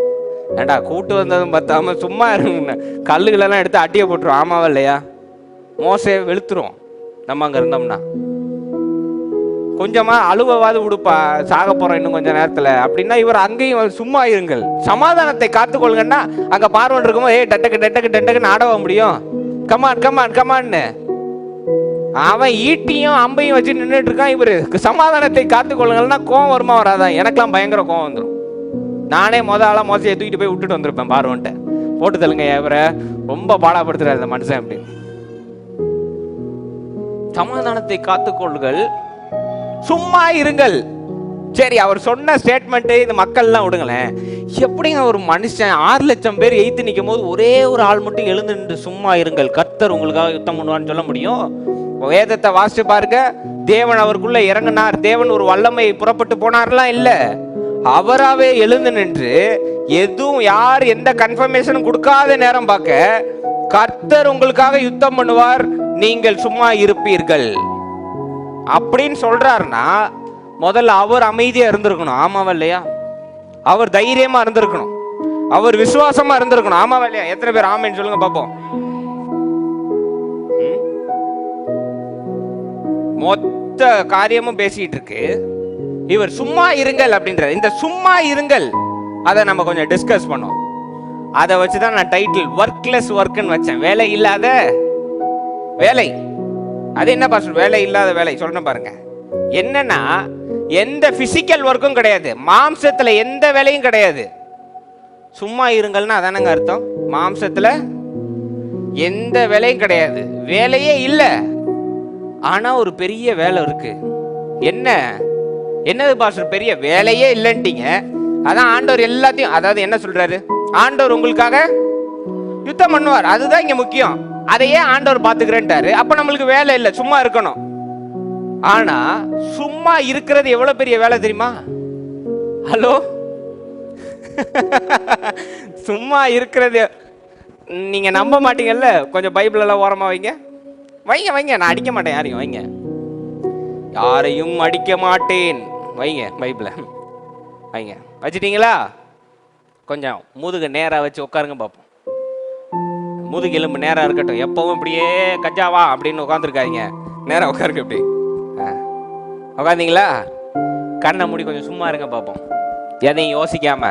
ஏண்டா, கூட்டு வந்ததும் பார்த்தாம சும்மா இருங்க, கல்லுகளெல்லாம் எடுத்து அட்டியை போட்டுரும். ஆமாவா இல்லையா? மோசே வெளுத்துரும் நம்ம அங்க இருந்தோம்னா. கொஞ்சமா அழுவாது உடுப்பா, சாக போறோம் இன்னும் கொஞ்ச நேரத்துல அப்படின்னா, இவர் அங்கேயும் சும்மா இருங்கள், சமாதானத்தை காத்துக்கொள்ளுங்கன்னா, அங்க பார்வன் இருக்கும்போது டட்டக்கு ஆடவ முடியும்? கமான்னு அவன் ஈட்டியும் அம்பையும் வச்சு நின்றுட்டு இருக்கான். இவரு சமாதானத்தை காத்துக்கொள்ளுங்கள்னா கோவம் வருமா வராதான்? எனக்கெல்லாம் பயங்கர கோவம் வந்துடும். நானே ஆளா மோசையை தூக்கிட்டு போய் விட்டுட்டு வந்திருப்பேன். பார்வன்ட்ட போட்டு தள்ளுங்க, இவரை ரொம்ப பாடாப்படுத்துறாரு இந்த மனுஷன் அப்படின்னு. சமாதானத்தை காத்துக்கொள்ளுங்கள், சும்மா இருங்கள். சரி, அவர் சொன்ன ஸ்டேட்மெண்ட் இந்த மக்கள்லாம் விடுங்களேன். எப்படிங்க ஒரு மனுஷன் 6 லட்சம் பேர் எய்த்து நிற்கும் போது ஒரே ஒரு ஆள் மட்டும் எழுந்து நின்று சும்மா இருங்கள், கர்த்தர் உங்களுக்காக யுத்தம் பண்ணுவான்னு சொல்ல முடியும்? வேதத்தை வாசிச்சு பாருங்க. தேவன் அவருக்குள்ள இறங்கினார், தேவன் ஒரு வல்லமை புறப்பட்டு போனார்லாம் இல்ல, அவராவே எழுந்து நின்று எதுவும் யார் எந்த கன்ஃபர்மேஷனும் கொடுக்காத நேரம் பார்க்க, கர்த்தர் உங்களுக்காக யுத்தம் பண்ணுவார், நீங்கள் சும்மா இருப்பீர்கள் அப்படின்னு சொல்றாருன்னா, முதல்ல அவர் அமைதியா இருந்திருக்கணும். ஆமாவா இல்லையா? அவர் தைரியமா இருந்திருக்கணும், அவர் விசுவாசமா இருந்திருக்கணும். ஆமாவா இல்லையா? எத்தனை பேர் ஆமேன்னு சொல்லுங்க பாப்போம். மொத்த காரியமும் பேசிட்டு இருக்கு, இவர் சும்மா இருங்கள் அப்படின்றார். இந்த சும்மா இருங்கள் அதை நம்ம கொஞ்சம் டிஸ்கஸ் பண்ணோம். அதை வச்சுதான் நான் டைட்டில் ஒர்க்லெஸ் ஒர்க்னு வச்சேன். வேலை இல்லாத வேலை. அது என்ன பாஸ்டர் வேலை இல்லாத வேலை? சொல்றேன் பாருங்க. என்னன்னா, எந்த பிசிக்கல் ஒர்க்கும் கிடையாது, மாம்சத்துல எந்த வேலையும் கிடையாது. சும்மா இருங்கள்னா அதானங்க அர்த்தம். மாம்சத்துல எந்த வேலையும் கிடையாது, வேலையே இல்லை. ஆனா ஒரு பெரிய வேலை இருக்கு. என்னது பாஸ்டர் பெரிய வேலையே இல்லைன்ட்டீங்க? அதான் ஆண்டவர் எல்லாத்தையும், அதாவது என்ன சொல்றாரு, ஆண்டவர் உங்களுக்காக யுத்தம் பண்ணுவார், அதுதான் இங்க முக்கியம். அதையே ஆண்டவர் பாத்துக்கிறேன்ட்டாரு. அப்ப நம்மளுக்கு வேலை இல்லை, சும்மா இருக்கணும். ஆனா சும்மா இருக்கிறது எவ்வளவு பெரிய வேலை தெரியுமா? ஹலோ, சும்மா இருக்கிறது நீங்க நம்ப மாட்டீங்கல்ல. கொஞ்சம் பைபிள் எல்லாம் ஓரமா வைங்க. நான் அடிக்க மாட்டேன் யாரையும். யாரையும் அடிக்க மாட்டேன். பைபிள வைங்க. வச்சிட்டீங்களா? கொஞ்சம் முதுகு நேரா வச்சு உட்காருங்க பார்ப்போம். முதுகு எலும்பு நேரா இருக்கட்டும். எப்பவும் இப்படியே கஜாவா அப்படின்னு உட்காந்துருக்காங்க. நேரா உட்காருங்க. இப்படி உட்காந்தீங்களா? கண்ணை மூடி கொஞ்சம் சும்மா இருங்க பார்ப்போம். எதையும் யோசிக்காம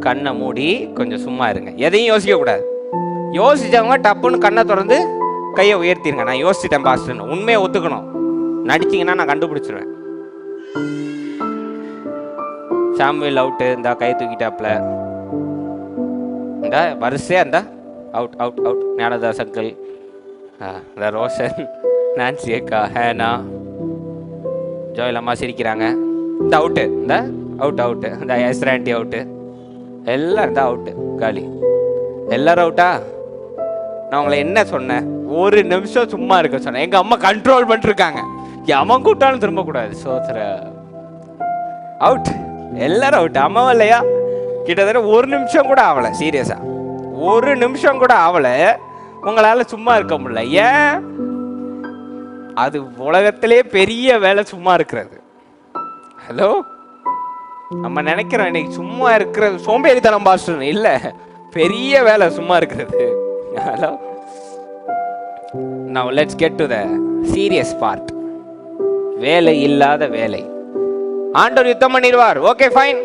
கண்ணை மூடி கொஞ்சம் சும்மா இருங்க. எதையும் யோசிக்க கூடாது. யோசிச்சவங்க டப்புன்னு கண்ணை திறந்து கையை உயர்த்திருங்க. நான் யோசிச்சிட்டேன் பாஸ்டர்னு. உண்மையை ஒத்துக்கணும். நடிச்சிங்கன்னா நான் கண்டுபிடிச்சிருவேன். சாமுவேல் அவுட்டு, இந்த கை தூக்கிட்டாப்ல, இந்த வரிசையா இந்த out out out. Gnanadas uncle, இந்த ரோஷன், நான்சி அக்கா, ஹேனா, ஜோயல் அம்மா சிரிக்கிறாங்க. இந்த அவுட்டு, இந்த அவுட் அவுட்டு, இந்த எஸ்ராண்டி அவுட்டு, எல்லாம் இந்த அவுட்டு, காலி. எல்லாரும் அவுட்டா? நான் உங்களை என்ன சொன்னேன்? ஒரு நிமிஷம் சும்மா இருக்க சொன்னேன். எங்க அம்மா கண்ட்ரோல் பண்ணிருக்காங்க. அவன் கூட்டாலும் திரும்ப கூடாது. சோத்ர அவுட், எல்லாரும் அவுட். அம்மாவும் இல்லையா? கிட்டத்தட்ட ஒரு நிமிஷம் கூட ஆகலை. சீரியஸா ஒரு நிமிஷம் கூட ஆகலை. உங்களால சும்மா இருக்க முடியல. ஏன்? அது உலகத்திலே பெரிய வேலை சும்மா இருக்கிறது. ஹலோ, நம்ம நினைக்கிறோம் இன்னைக்கு சும்மா இருக்கிறது சோம்பேறித்தனம் பாஸ்டர். இல்ல, பெரிய வேலை சும்மா இருக்கிறது. Hello, now let's get to the serious part. வேலை இல்லாத வேலை. ஆண்டவர் யுத்தம் பண்ணிடுவார். ஓகே ஃபைன்,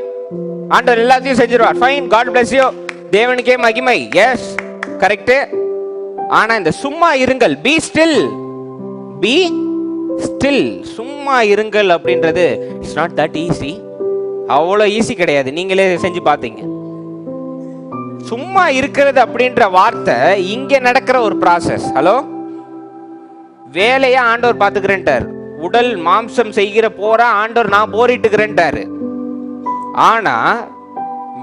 ஆண்டவர் எல்லாத்தையும் செஞ்சிருவார். Fine, God bless you. தேவனுக்கே மகிமை. Yes, correct. ஆனா இந்த சும்மா இருங்கள், பி ஸ்டில், பி ஸ்டில், சும்மா இருங்கள் அப்படின்றது இட்ஸ் நாட் தட் ஈஸி. அவ்வளோ ஈஸி கிடையாது. நீங்களே செஞ்சு பார்த்தீங்க. சும்மா இருக்கிறது அப்படின்ற வார்த்தை இங்க நடக்கிற ஒரு ப்ராசஸ். ஹலோ, வேலையை ஆண்டவர் பார்த்துக்கிறேன்ட்டார். உடல் மாம்சம் செய்கிற போரா ஆண்டவர் நான் போரிட்டுக்கிறேன்ட்டாரு. ஆனா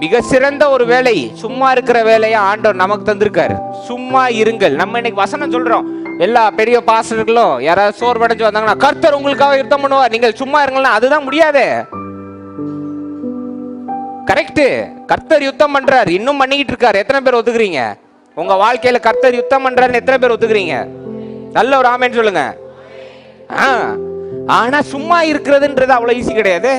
மிக சிறந்த ஒரு வேலை, சும்மா இருக்கிற வேலையை ஆண்டவர் நமக்கு தந்திருக்காரு. சும்மா இருங்கள். நம்ம இன்னைக்கு வசனம் சொல்றோம். எல்லா பெரிய பாஸ்டர்களும் யாராவது சோர்வடைஞ்சு வந்தாங்கன்னா, கர்த்தர் உங்களுக்காக யுத்தம் பண்ணுவார், நீங்கள் சும்மா இருங்கன்னா, அதுதான் முடியாது. கரெக்ட், கர்த்தர் யுத்தம் பண்றார், இன்னும் பண்ணிக்கிட்டு இருக்காரு. எத்தனை பேர் ஒத்துக்கிறீங்க? உங்க வாழ்க்கையில கர்த்தர் யுத்தம் பண்றாருன்னு எத்தனை பேர் ஒத்துக்கிறீங்க? நல்ல ஒரு ஆமென் சொல்லுங்க. ஆனா சும்மா இருக்கிறதுன்றது அவ்வளவு ஈஸி கிடையாது.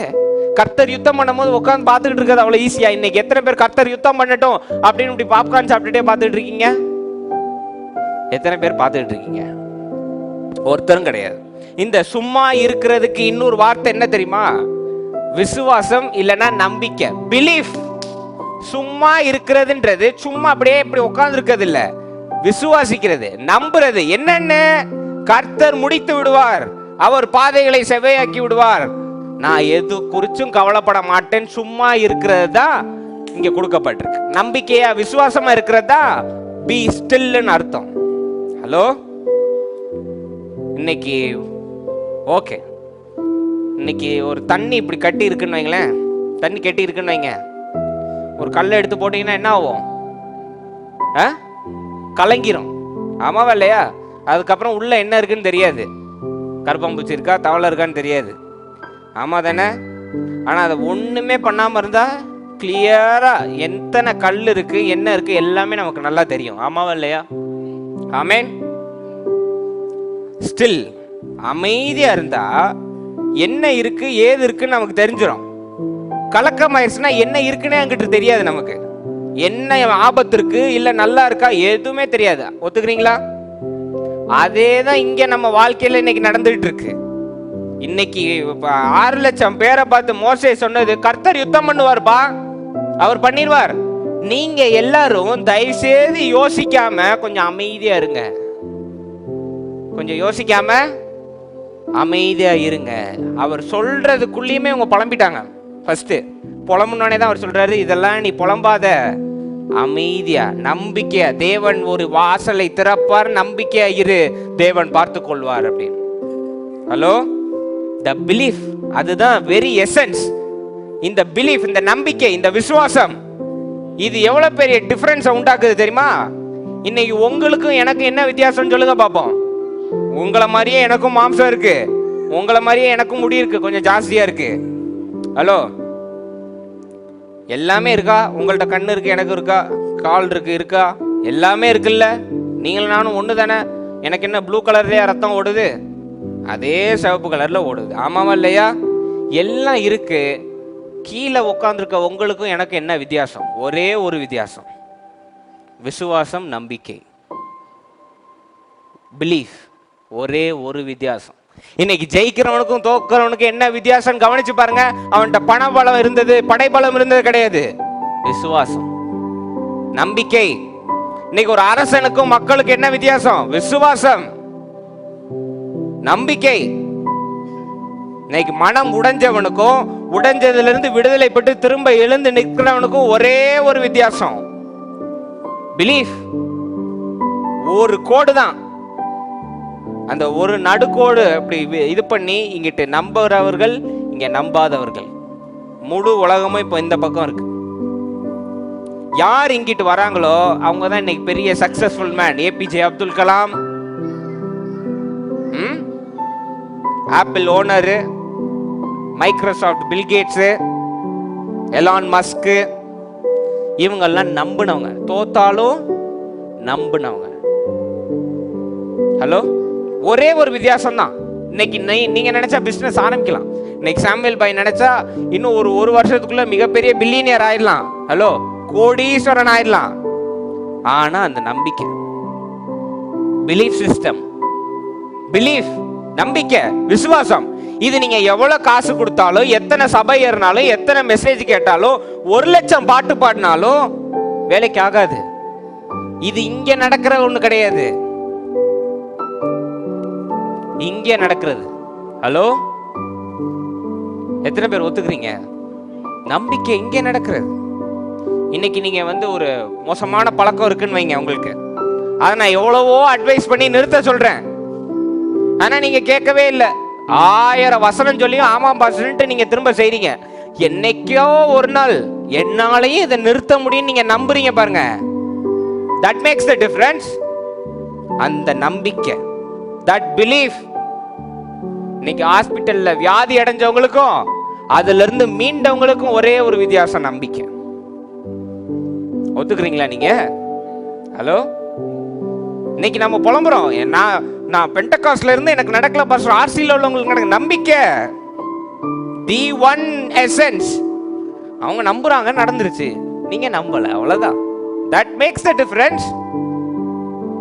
கர்த்தர் யுத்தம் பண்ணும்போது உட்காந்து பார்த்துக்கிட்டு இருக்கிறது அவ்வளவு ஈஸியா? இன்னைக்கு எத்தனை பேர் கர்த்தர் யுத்தம் பண்ணட்டும் அப்படின்னு இப்படி பாப்கார்ன் சாப்பிட்டுட்டே பார்த்துட்டு இருக்கீங்க? எத்தனை பேர் பார்த்துட்டு இருக்கீங்க? ஒருத்தரும் கிடையாது. இந்த சும்மா இருக்கிறதுக்கு இன்னொரு வார்த்தை என்ன தெரியுமா? விசுவாசம், இல்லைன்னா நம்பிக்கை, பிலீஃப். சும்மா இருக்கிறதுன்றது சும்மா அப்படியே இப்படி உட்கார்ந்து இருக்கிறது இல்ல, விசுவாசிக்கிறது, நம்புறது. என்னன்னு? கர்த்தர் முடித்து விடுவார், அவர் பாதைகளை செவ்வையாக்கி விடுவார், நான் எது குறிச்சும் கவலைப்பட மாட்டேன். சும்மா இருக்கிறது தான் இங்க கொடுக்கப்பட்டிருக்கு. நம்பிக்கையா விசுவாசமா இருக்கிறதா பி ஸ்டில்னு அர்த்தம். ஹலோ, இன்னைக்கு ஓகே, இன்னைக்கு ஒரு தண்ணி இப்படி கட்டி இருக்குன்னு வைங்களேன், தண்ணி கட்டி இருக்குன்னு வைங்க, ஒரு கல்லை எடுத்து போட்டீங்கன்னா என்ன ஆகும்? கலங்கிரும். ஆமாவா இல்லையா? அதுக்கப்புறம் உள்ள என்ன இருக்குன்னு தெரியாது. கருப்பாம்பூச்சி இருக்கா, தவளை இருக்கான்னு தெரியாது. ஆமா தானே? ஆனா அதை ஒண்ணுமே பண்ணாம இருந்தா கிளியரா எத்தனை கல் இருக்கு, என்ன இருக்கு, எல்லாமே நமக்கு நல்லா தெரியும். ஆமாவா இல்லையா? ஆமென். ஸ்டில் அமைதியா இருந்தா என்ன இருக்கு ஏது இருக்குன்னு நமக்கு தெரிஞ்சிடும். கலக்கம் ஆயிடுச்சுன்னா என்ன இருக்குன்னே அங்கிட்டு தெரியாது நமக்கு. என்ன ஆபத்து இருக்கு இல்ல நல்லா இருக்கா எதுவுமே தெரியாது. ஒத்துக்கிறீங்களா? அதேதான் இங்க நம்ம வாழ்க்கையில இன்னைக்கு நடந்துட்டு இருக்கு. இன்னைக்கு 6 லட்சம் பேரை பார்த்து மோசே சொன்னது, கர்த்தர் யுத்தம் பண்ணுவார்ப்பா, அவர் பண்ணிடுவார். நீங்க எல்லாரும் தயவு செய்து யோசிக்காம கொஞ்சம் அமைதியா இருங்க. கொஞ்சம் யோசிக்காம அமைதியா இருங்க. அவர் சொல்றதுக்குள்ளேயுமே உங்க புலம்பிட்டாங்க. ஃபர்ஸ்ட் புலம்புனோடனே தான் அவர் சொல்றாரு, இதெல்லாம் நீ புலம்பாத, அமைதியா நம்பிக்கையா, தேவன் ஒரு வாசலை திறப்பார், நம்பிக்கையா இரு, தேவன் பார்த்து கொள்வார் அப்படின்னு. ஹலோ, த பிலீஃப், அதுதான் வெரி எசன்ஸ். இந்த பிலீஃப், இந்த நம்பிக்கை, இந்த விசுவாசம், இது எவ்வளவு பெரிய டிஃபரன்ஸ் உண்டாக்குது தெரியுமா? இன்னைக்கு உங்களுக்கும் எனக்கும் என்ன வித்தியாசம் சொல்லுங்க பாப்போம். உங்களை மாதிரியே எனக்கும் மாம்சம் இருக்கு, உங்களை மாதிரியே எனக்கும் முடி இருக்கு, கொஞ்சம் ஜாஸ்தியா இருக்கு. ஹலோ, எல்லாமே இருக்கா? உங்கள்ட்ட கண்ணு இருக்கு, எனக்கு இருக்கா, கால் இருக்கு, இருக்கா, எல்லாமே இருக்குல்ல. நீங்களும் நானும் ஒண்ணு தானே. எனக்கு என்ன ப்ளூ கலர்லயா ரத்தம் ஓடுது? அதே சிவப்பு கலர்ல ஓடுது. ஆமாவா இல்லையா? எல்லாம் இருக்கு. கீழே உட்காந்துருக்க உங்களுக்கும் எனக்கு என்ன வித்தியாசம்? ஒரே ஒரு வித்தியாசம், விசுவாசம், நம்பிக்கை, பிலீஃப். ஒரே ஒரு வித்தியாசம். இன்னைக்கு ஜெயிக்கிறவனுக்கும் தோக்கிறவனுக்கும் என்ன வித்தியாசம் கவனிச்சு பாருங்க. அவன்கிட்ட பணபலம் இருந்தது, படைபலம் இருந்தது கிடையாது. விசுவாசம், நம்பிக்கை. இன்னைக்கு ஒரு அரசனுக்கும் மக்களுக்கு என்ன வித்தியாசம்? விசுவாசம், நம்பிக்கை. இன்னைக்கு மனம் உடைஞ்சவனுக்கும் உடைஞ்சதிலிருந்து விடுதலை பெற்று திரும்ப எழுந்து நிற்கிறவனுக்கும் ஒரே ஒரு வித்தியாசம், பிலீஃப். ஒரு கோடு தான், அந்த ஒரு நடுக்கோடு அப்படி இது பண்ணி இங்கிட்டு நம்புறவர்கள், இங்க நம்பாதவர்கள். முழு உலகமும் இப்போ இந்த பக்கம் இருக்கு. யார் இங்கிட்டு வராங்களோ அவங்க தான் இன்னைக்கு பெரிய successful man. APJ Abdul Kalam, Apple owner, Microsoft Bill Gates, Elon Musk, இவங்கெல்லாம் நம்பினவங்க, தோத்தாலும் நம்பினவங்க. ஹலோ, ஒரே ஒரு வித்தியாசம் தான். இன்னைக்கு நீங்க நினைச்சா பிசினஸ் ஆரம்பிக்கலாம். இன்னைக்கு சாமுவேல் பாய் நினைச்சா இன்னும் ஒரு வருஷத்துக்குள்ள மிகப்பெரிய பில்லியனியர் ஆயிடலாம். ஹலோ, கோடீஸ்வரன் ஆயிடலாம். ஆனா அந்த நம்பிக்கை, பிலீஃப் சிஸ்டம், பிலீஃப், நம்பிக்கை, விசுவாசம், இது நீங்க எவ்வளவு காசு கொடுத்தாலும், எத்தனை சபை ஏறினாலும், எத்தனை மெசேஜ் கேட்டாலும், 1,00,000 பாட்டு பாடினாலும் வேலைக்கு ஆகாது. இது இங்க நடக்கிற ஒண்ணு கிடையாது, இங்க நடக்கிறது. ஹலோ, எத்தனை பேர் ஒத்துக்கிறீங்க? நம்பிக்கை இங்க நடக்கிறது. இன்னைக்கு நீங்க ஒரு மோசமான பழக்கம் இருக்குன்னு வைங்க உங்களுக்கு, அதை நான் எவ்வளவோ அட்வைஸ் பண்ணி நிறுத்த சொல்றேன், ஆனா நீங்க கேட்கவே இல்லை. 1000 வசனம் சொல்லியும் ஆமாம் பாஸ்டர்ன்ட்டு நீங்க திரும்ப செய்றீங்க. என்னைக்கோ ஒரு நாள் என்னாலையும் இதை நிறுத்த முடியும் நீங்க நம்புறீங்க பாருங்க. That makes the difference. அந்த நம்பிக்கை, தட் பிலீஃப். இன்னைக்கு ஹாஸ்பிட்டல்ல வியாதி அடைஞ்சவங்களுக்கும் அதுல இருந்து மீண்டவங்களுக்கும் ஒரே ஒரு வித்தியாசம், நம்பிக்கை. ஒத்துக்கிறீங்களா நீங்க? ஹலோ, இன்னைக்கு நம்ம புலம்புறோம், நான் பெண்டகாஸ்ட்ல இருந்து எனக்கு நடக்கல பாஸ்டர், ஆர்சில உள்ளவங்களுக்கு நடக்க. நம்பிக்கை, தி ஒன் எசன்ஸ். அவங்க நம்புறாங்க, நடந்துருச்சு, நீங்க நம்பல, அவ்வளவுதான். That makes the difference.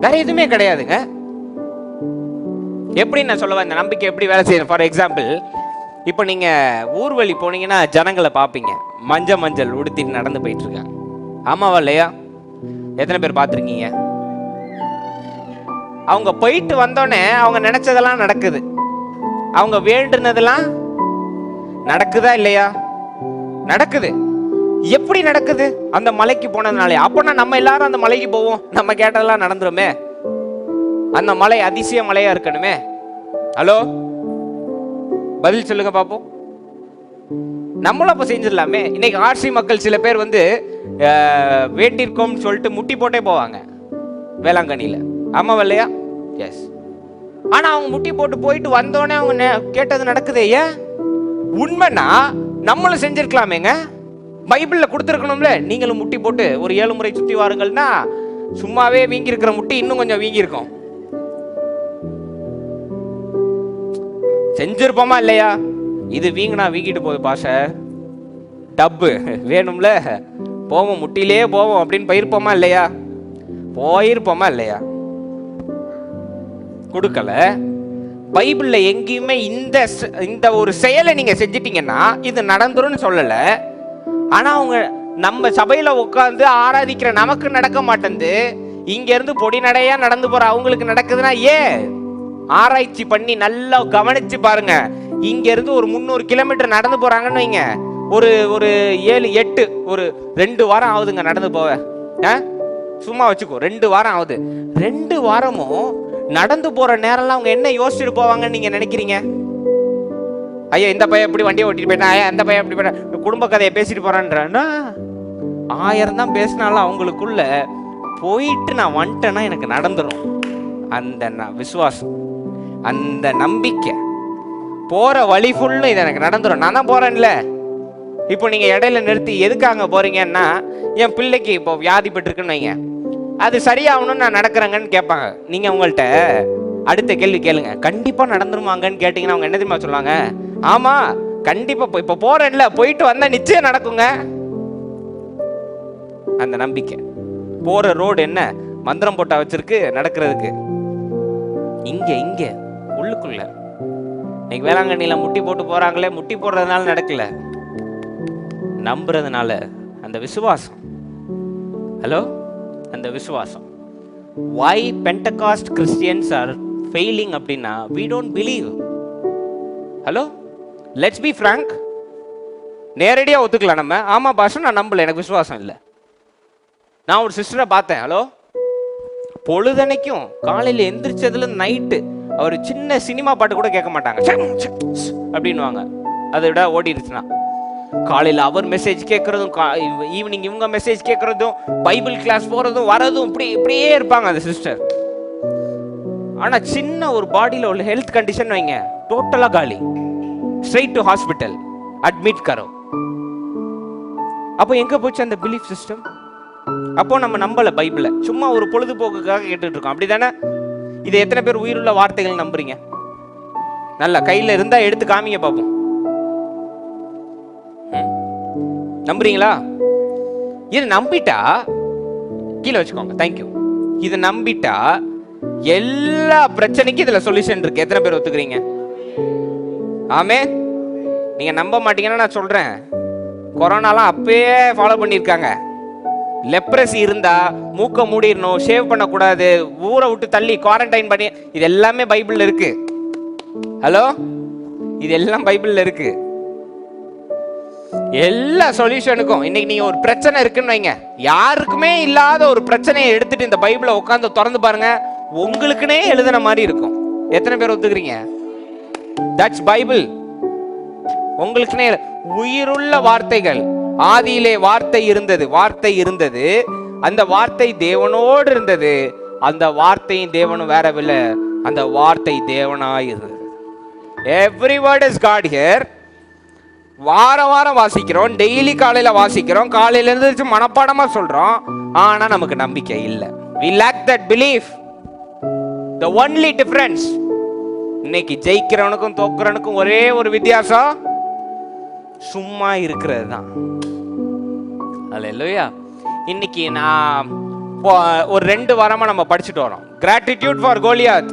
வேற எதுவுமே கிடையாதுங்க. எப்படி நான் சொல்லுவேன் இந்த நம்பிக்கை எப்படி வேலை செய்யணும்? ஃபார் எக்ஸாம்பிள், இப்போ நீங்க ஊர்வலி போனீங்கன்னா ஜனங்களை பார்ப்பீங்க, மஞ்சள் உடுத்திட்டு நடந்து போயிட்டு இருக்காங்க. ஆமாவா இல்லையா? எத்தனை பேர் பார்த்துருக்கீங்க? அவங்க போயிட்டு வந்தோடனே அவங்க நினைச்சதெல்லாம் நடக்குது, அவங்க வேண்டுனதெல்லாம் நடக்குதா இல்லையா? நடக்குது. எப்படி நடக்குது? அந்த மலைக்கு போனதுனாலே. அப்போனா நம்ம எல்லாரும் அந்த மலைக்கு போவோம், நம்ம கேட்டதெல்லாம் நடந்துருமே. அந்த மலை அதிசய மலையா இருக்கணுமே. ஹலோ, பதில் சொல்லுங்க பாப்போம். நம்மளும் அப்ப செஞ்சிடலாமே. இன்னைக்கு ஆர்சி மக்கள் சில பேர் வேண்டியிருக்கோம்னு சொல்லிட்டு முட்டி போட்டே போவாங்க வேளாங்கண்ணியில. ஆமாவா இல்லையா? எஸ். ஆனா அவங்க முட்டி போட்டு போயிட்டு வந்தோடனே அவங்க கேட்டது நடக்குது. ஏன்? உண்மைனா நம்மளும் செஞ்சிருக்கலாமேங்க. பைபிள்ல கொடுத்துருக்கணும்ல, நீங்களும் முட்டி போட்டு ஒரு 7 முறை சுத்தி வாருங்கள்னா சும்மாவே வீங்கி இருக்கிற முட்டி இன்னும் கொஞ்சம் வீங்கி இருக்கும். செஞ்சிருப்போமா இல்லையா? இது வீங்கினா வீங்கிட்டு போகுது பாஸ்டர், டப்பு வேணும்ல, போவோம் முட்டிலே போவோம் அப்படின்னு போயிருப்போமா இல்லையா? போயிருப்போமா இல்லையா? கொடுக்கல. பைபிள்ல எங்கேயுமே இந்த ஒரு செயலை நீங்க செஞ்சிட்டீங்கன்னா இது நடந்துரும்னு சொல்லல. ஆனா அவங்க நம்ம சபையில உட்கார்ந்து ஆராதிக்கிற நமக்கு நடக்க மாட்டேங்குது, இங்க இருந்து பொடி நடையா நடந்து போற அவங்களுக்கு நடக்குதுன்னா ஏன்? ஆராய்ச்சி பண்ணி நல்லா கவனிச்சு பாருங்க. இங்க இருந்து ஒரு 300 கிலோமீட்டர் நடந்து போறாங்கன்னு வைங்க, ஒரு 7-8 ஒரு 2 வாரம் ஆகுதுங்க நடந்து போவ. சும்மா வச்சுக்கோ, 2 வாரம் ஆகுது. 2 வாரமும் நடந்து போற நேரம்லாம் அவங்க என்ன யோசிச்சுட்டு போவாங்கன்னு நீங்க நினைக்கிறீங்க? ஐயா இந்த பையன் எப்படி வண்டியை ஓட்டிட்டு போயிட்டான், ஐயா அந்த பையன் எப்படி போயிட்டான், குடும்ப கதையை பேசிட்டு போறான்னா 1000 தான் பேசினாலும் அவங்களுக்குள்ள போயிட்டு நான் வந்துட்டேன்னா எனக்கு நடந்துடும். அந்த விசுவாசம், அந்த நம்பிக்கை, போற வழி ஃபுல்லும் இது எனக்கு நடந்துடும். நான் தான் போறேன்ல. இப்போ நீங்க இடையில நிறுத்தி எதுக்காக போறீங்கன்னா, என் பிள்ளைக்கு இப்போ வியாதிப்பட்டிருக்குன்னு வைங்க, அது சரியாகணும்னு நான் நடக்கிறேங்கன்னு கேட்பாங்க. நீங்க உங்கள்கிட்ட அடுத்த கேள்வி கேளுங்க, கண்டிப்பா நடந்துருமாங்கன்னு கேட்டீங்கன்னா அவங்க என்ன தெரியுமா சொல்லுவாங்க? ஆமா கண்டிப்பா, இப்போ போறேன்ல, போயிட்டு வந்தா நிச்சயம் நடக்குங்க. அந்த நம்பிக்கை. போற ரோடு என்ன மந்திரம் போட்டா வச்சிருக்கு நடக்கிறதுக்கு? இங்க உள்ளுக்குள்ள. இன்னைக்கு வேளாங்கண்ணியில முட்டி போட்டு போறாங்களே, முட்டி போடுறதுனால நடக்கல, நம்புறதுனால. அந்த விசுவாசம். ஹலோ, அந்த விசுவாசம். why Pentecost Christians are failing அப்படின்னா we don't believe. Hello, let's be frank. நேரடியாக ஒத்துக்கலாம் நம்ம. ஆமாம் பாஷா, நான் நம்பல, எனக்கு விசுவாசம் இல்லை. நான் ஒரு சிஸ்டரை பார்த்தேன். ஹலோ, பொழுதனைக்கும் காலையில் எந்திரிச்சதுல நைட்டு அவர் சின்ன சினிமா பாட்டு கூட கேட்க மாட்டாங்க அப்படின்வாங்க. அதை விட ஓடிடுச்சுன்னா காலையில் அவர் மெசேஜ் கேட்கறதும், ஈவினிங் இவங்க மெசேஜ் கேட்கறதும், பைபிள் கிளாஸ் போறதும் வரதும், இப்படியே இருப்பாங்க அந்த சிஸ்டர். ஆனா சின்ன ஒரு பாடியில் உள்ள ஹெல்த் கண்டிஷன் வைங்க, டோட்டலா காலி, ஸ்ட்ரெயிட் டு ஹாஸ்பிட்டல், அட்மிட் கரோ. அப்போ எங்க போச்சு அந்த பிலீஃப் சிஸ்டம்? அப்போ நம்ம நம்பல பைபிளை, சும்மா ஒரு பொழுதுபோக்குக்காக கேட்டுட்டு இருக்கோம், அப்படிதானே? இதை எத்தனை பேர் உயிருள்ள வார்த்தைகள் நம்புறீங்க? நல்ல கையில இருந்தா எடுத்து காமிங்க பாப்போம். நம்புறீங்களா? இது நம்பிட்டா கீழே வச்சுக்கோங்க, தேங்க்யூ. இது நம்பிட்டா எல்லா பிரச்சனைக்கும் இதுல சொல்யூஷன் இருக்கு. எத்தனை பேர் ஒத்துக்கிறீங்க? ஆமே. நீங்க நம்ப மாட்டீங்கன்னா நான் சொல்றேன், கொரோனாலாம் அப்பயே ஃபாலோ பண்ணியிருக்காங்க. லெப்ரசி இருந்தா மூக்க மூடிடணும், ஷேவ் பண்ணக்கூடாது, ஊரை விட்டு தள்ளி குவாரண்டைன் பண்ணி, இது எல்லாமே பைபிள்ல இருக்கு. ஹலோ, இது எல்லாம் பைபிள்ல இருக்கு. எல்லா சொல்யூஷனுக்கும் இன்னைக்கு நீங்க ஒரு பிரச்சனை இருக்குன்னு வைங்க, யாருக்குமே இல்லாத ஒரு பிரச்சனையை எடுத்துட்டு இந்த பைபிளை உட்காந்து திறந்து பாருங்க, உங்களுக்குனே எழுதின மாதிரி இருக்கும். எத்தனை பேர் ஒத்துக்கிறீங்க? That's Bible. உங்களுக்குனே உயிருள்ள வார்த்தைகள். ஆதியிலே வார்த்தை இருந்தது, வார்த்தை இருந்தது, அந்த வார்த்தை தேவனோடு இருந்தது, அந்த வார்த்தையும் தேவனும் வேறவில்லை, அந்த வார்த்தை தேவனாய் இருந்தது. Every word is God here. வாரம் வாரம் வாசிக்கிறோம், டெய்லி காலையில வாசிக்கிறோம், காலையில இருந்து மனப்பாடமா சொல்றோம், ஆனா நமக்கு நம்பிக்கை இல்லை. we lack that belief. the only difference, இன்னைக்கு ஜெயிக்கிறவனுக்கும் தோக்குறவனுக்கும் ஒரே ஒரு வித்தியாசம், சும்மா இருக்கிறது தான். அல்லேலூயா. இன்னைக்கு நான் ஒரு 2 வாரமா நம்ம படிச்சுட்டு வரோம், கிராட்டிடியூட் ஃபார் கோலியாத்.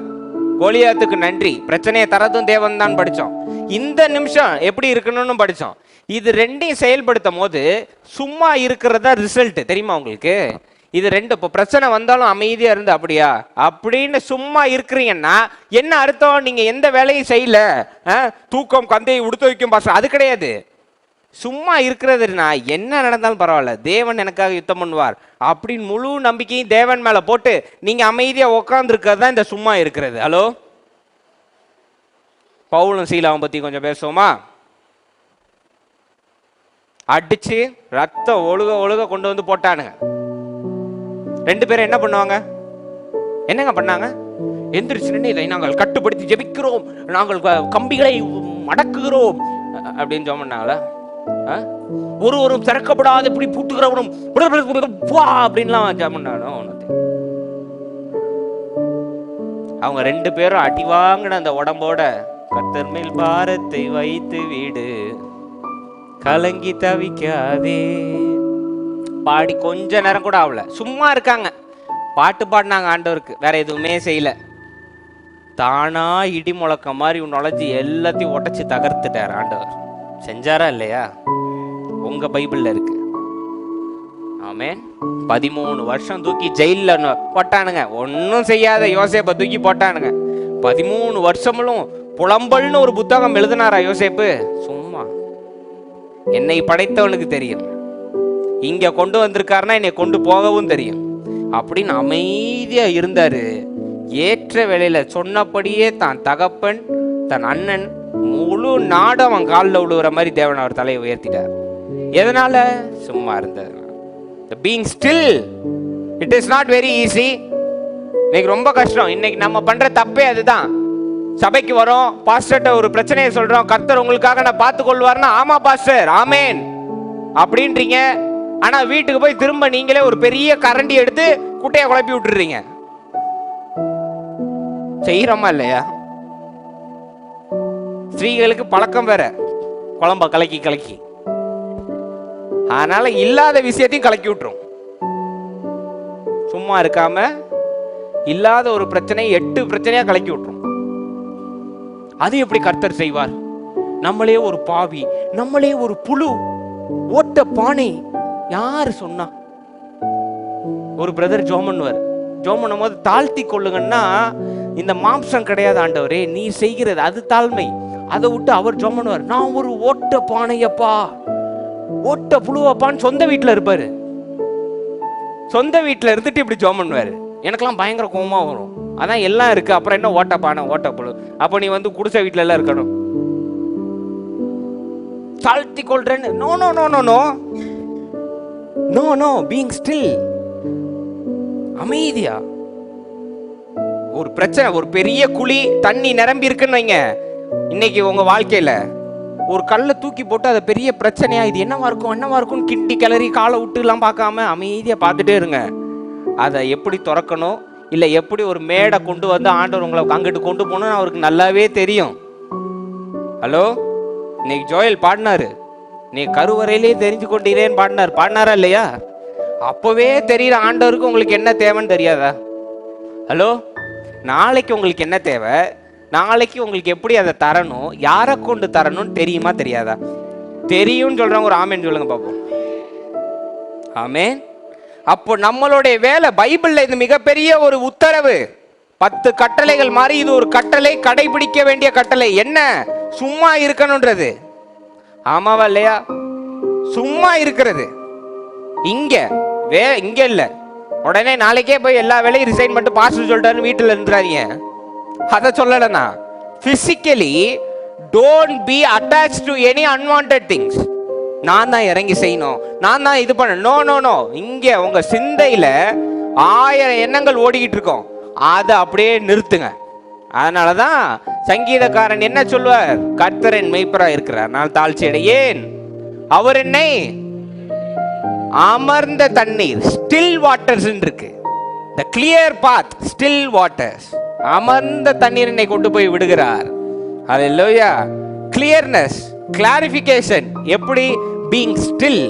கோலியாத்துக்கு நன்றி, பிரச்சனையை தரதும் தேவன் தான் படித்தோம். இந்த நிமிஷம் எப்படி இருக்கணும்னு படித்தோம். இது ரெண்டையும் செயல்படுத்தும் போது சும்மா இருக்கிறதா ரிசல்ட் தெரியுமா உங்களுக்கு? இது ரெண்டு, இப்போ பிரச்சனை வந்தாலும் அமைதியா இருந்து அப்படியா அப்படின்னு சும்மா இருக்கிறீங்கன்னா என்ன அர்த்தம்? நீங்க எந்த வேலையும் செய்யல, தூக்கம் கந்தையை உடுத்து வைக்கும் பாசம், அது கிடையாது. சும்மா இருக்கிறதுனா என்ன நடந்தாலும் பரவாயில்ல, தேவன் எனக்காக யுத்தம் பண்ணுவார் அப்படின்னு முழு நம்பிக்கையும் தேவன் மேல போட்டு நீங்க அமைதியா உட்கார்ந்து இருக்கிறது தான் இந்த சும்மா இருக்கிறது. ஹலோ, பவுலும் சீலாவை பத்தி கொஞ்சம் பேசுவோமா? அடிச்சு ரத்த ஒழுக ஒழுக கொண்டு வந்து போட்டானுங்க. 2 பேரும் என்ன பண்ணுவாங்க? என்னங்க பண்ணாங்க? எந்திரிச்சு இதை நாங்கள் கட்டுப்படுத்தி ஜெபிக்கிறோம், நாங்கள் கம்பிகளை மடக்குகிறோம் அப்படின்னு சொன்னாங்களா? ஒருவரும் திறக்கப்படாத இப்படி பூட்டுகிறவனும் அப்படின்லாம் ஜாமன்னாலும் அவங்க 2 பேரும் அடி வாங்கின அந்த உடம்போட கர்த்தர் மேல் பாரத்தை வைத்து வீடு, கலங்கி தவிக்காதே பாடி கொஞ்ச நேரம் கூட ஆகல, சும்மா இருக்காங்க. பாட்டு பாடினாங்க ஆண்டவருக்கு, வேற எதுவுமே செய்யல. தானா இடி முழக்க மாதிரி நுழைஞ்சி எல்லாத்தையும் உடைச்சு தகர்த்துட்டார் ஆண்டவர். செஞ்சாரா இல்லையா? உங்க பைபிள்ல இருக்கு. ஆமென். 13 வருஷம் தூக்கி ஜெயில போட்டானுங்க, ஒன்னும் செய்யாத யோசேப்பை தூக்கி போட்டானுங்க. 13 வருஷமும் புலம்பல்னு ஒரு புத்தகம் எழுதினாரா யோசேப்பு? சும்மா. என்னை படைத்தவனுக்கு தெரியும், இங்க கொண்டு வந்திருக்காருன்னா என்னை கொண்டு போகவும் தெரியும் அப்படின்னு அமைதியா இருந்தாரு. ஏற்ற வேளையில சொன்னபடியே தான் தகப்பன், தன் அண்ணன், முழு நாடு அவன் காலில் விழுகிற மாதிரி தேவன் அவர் தலையை உயர்த்திட்டார். எதனால? சும்மா இருந்தது. Being still, it is not very easy. இன்னைக்கு ரொம்ப கஷ்டம். இன்னைக்கு நம்ம பண்ற தப்பே அதுதான். சபைக்கு வரோம், பாஸ்டர்ட்ட ஒரு பிரச்சனையை சொல்றோம், கர்த்தர் உங்களுக்காக நான் பார்த்துக் கொள்வார்னா ஆமா பாஸ்டர் ஆமேன் அப்படின்றீங்க. ஆனா வீட்டுக்கு போய் திரும்ப நீங்களே ஒரு பெரிய கரண்டி எடுத்து குட்டையை குழப்பி விட்டுறீங்க. செய்யறோமா இல்லையா? ஸ்திரீகளுக்கு பழக்கம் வேற, குழம்ப கலக்கி கலக்கி, அதனால இல்லாத விஷயத்தையும் கலக்கி விட்டுரும். சும்மா இருக்காம இல்லாத ஒரு பிரச்சனையை 8 பிரச்சனையா கலக்கி விட்டுரும். அது எப்படி கர்த்தர் செய்வார்? நம்மளே ஒரு பாவி, நம்மளே ஒரு புழு, ஓட்ட பானை. யாரு சொன்னா? ஒரு பிரதர் ஜோமன்வர் ஜெபம் பண்ணும்போது தாழ்த்தி கொள்ளுங்கன்னா, இந்த மாம்சம் கிடையாது ஆண்டவரே, நீ செய்கிறது அது தாழ்மை. அதை விட்டு அவர் ஜெபம் பண்ணுவார், நான் ஒரு ஓட்ட பானையப்பா, ஓட்ட புழுவப்பான்னு சொந்த வீட்டில் இருப்பாரு. சொந்த வீட்டில் இருந்துட்டு இப்படி ஜெபம் பண்ணுவார். எனக்கெல்லாம் பயங்கர கோபமா வரும். அதான் எல்லாம் இருக்கு, அப்புறம் என்ன ஓட்ட பானை ஓட்ட புழு? அப்போ நீ வந்து குடிசை வீட்டில எல்லாம் இருக்கணும். தாழ்த்தி கொள்றேன்னு no no no no no no no being still, அமைதியா. ஒரு பிரச்சனை, ஒரு பெரிய குழி தண்ணி நிரம்பி இருக்குன்னு வைங்க, இன்னைக்கு உங்க வாழ்க்கையில ஒரு கல்லை தூக்கி போட்டு அதை பெரிய பிரச்சனையா, இது என்னவா இருக்கும் கிண்டி கிளறி காலை விட்டு எல்லாம் பார்க்காம அமைதியா பார்த்துட்டே இருங்க. அதை எப்படி திறக்கணும், இல்லை எப்படி ஒரு மேடை கொண்டு வந்து ஆண்டவர் உங்களை அங்கிட்டு கொண்டு போகணும்னு அவருக்கு நல்லாவே தெரியும். ஹலோ, இன்னைக்கு ஜோயல் பாடினாரு, நீ கருவறையிலே தெரிஞ்சு கொண்டீரேன்னு பாடினாரா இல்லையா? அப்பவே தெரியுற ஆண்டவருக்கு உங்களுக்கு என்ன தேவைன்னு தெரியாதா? ஹலோ, நாளைக்கு உங்களுக்கு என்ன தேவை, நாளைக்கு உங்களுக்கு எப்படி அதை தரணும், யாரை கொண்டு தரணும்னு தெரியுமா தெரியாதா? தெரியும்னு சொல்றவங்க ஒரு ஆமேன்னு சொல்லுங்க பார்ப்போம். ஆமேன். அப்போ நம்மளுடைய வேலை, பைபிள்ல இது மிகப்பெரிய ஒரு உத்தரவு. 10 கட்டளைகள் மாதிரி இது ஒரு கட்டளை, கடைபிடிக்க வேண்டிய கட்டளை. என்ன? சும்மா இருக்கணும்ன்றது. ஆமாவா இல்லையா? சும்மா இருக்கிறது. இங்க இல்ல உடனே நாளைக்கே போய் எல்லா வேலையும் ரிசைன் பண்ணிட்டு பாஸ்டர் சொல்லிட்டாரு வீட்டுல இருந்துறாதீங்க. அதை சொல்லலனா, physically don't be attached to any unwanted things. நான் தான் இறங்கி செய்யணும், நான் தான் இது பண்ண, நோ நோ நோ. இங்க உங்க சிந்தையில 1000 எண்ணங்கள் ஓடிக்கிட்டு இருக்கோம், அதை அப்படியே நிறுத்துங்க. அதனாலதான் சங்கீதக்காரன் என்ன சொல்வார்? கர்த்தரின் மெய்ப்பரா இருக்கிறார், நான் தாழ்ச்சி அடையேன். அவர் என்னை அமர்ந்த தண்ணீர், ஸ்டில் வாட்டர்ஸ் இருக்கு, the clear path, still waters, அமர்ந்த தண்ணீர் என்னை கொண்டு போய் விடுகிறார். ஹல்லேலூயா. Clearness, clarification. எப்படி? Being still.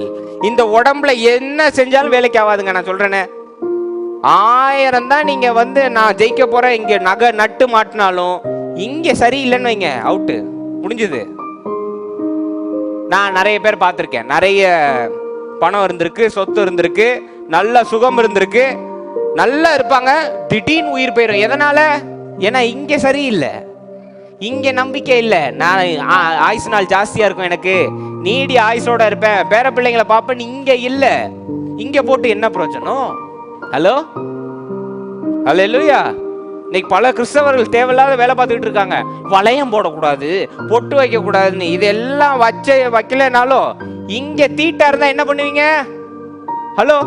இந்த உடம்புல என்ன செஞ்சாலும் வேலைக்கு ஆகாதுங்க. நான் சொல்றேனே, 1000 தான் நீங்க வந்து நான் ஜெயிக்க போறேன் இங்க நகை நட்டு மாட்டினாலும் இங்க சரியில்லைன்னு வைங்க, அவுட்டு, முடிஞ்சது. நான் நிறைய பேர் பார்த்துருக்கேன், நிறைய பணம் இருந்திருக்கு, சொத்து இருந்திருக்கு, நல்ல சுகம் இருந்திருக்கு, நல்லா இருப்பாங்க, திடீர்னு உயிர் போயிடும். எதனால? ஏன்னா இங்க சரியில்லை, இங்க நம்பிக்கை இல்லை. நான் ஆயுசு நாள் ஜாஸ்தியா இருக்கும், எனக்கு நீடி ஆயுசோட இருப்பேன், பேர பிள்ளைங்களை பார்ப்பேன், இங்க இல்ல. இங்க போட்டு என்ன பிரயோஜனம்? ஹலோ, ஹல்லேலூயா. இன்னைக்கு பல கிறிஸ்தவர்கள் தேவையில்லாத வேலை பார்த்துக்கிட்டு இருக்காங்க. வளையம் போடக்கூடாது, பொட்டு வைக்க கூடாதுன்னு, இதெல்லாம் வைக்கலனாலும் இங்க தீட்டா இருந்தா என்ன பண்ணுவீங்க? ஹலோ,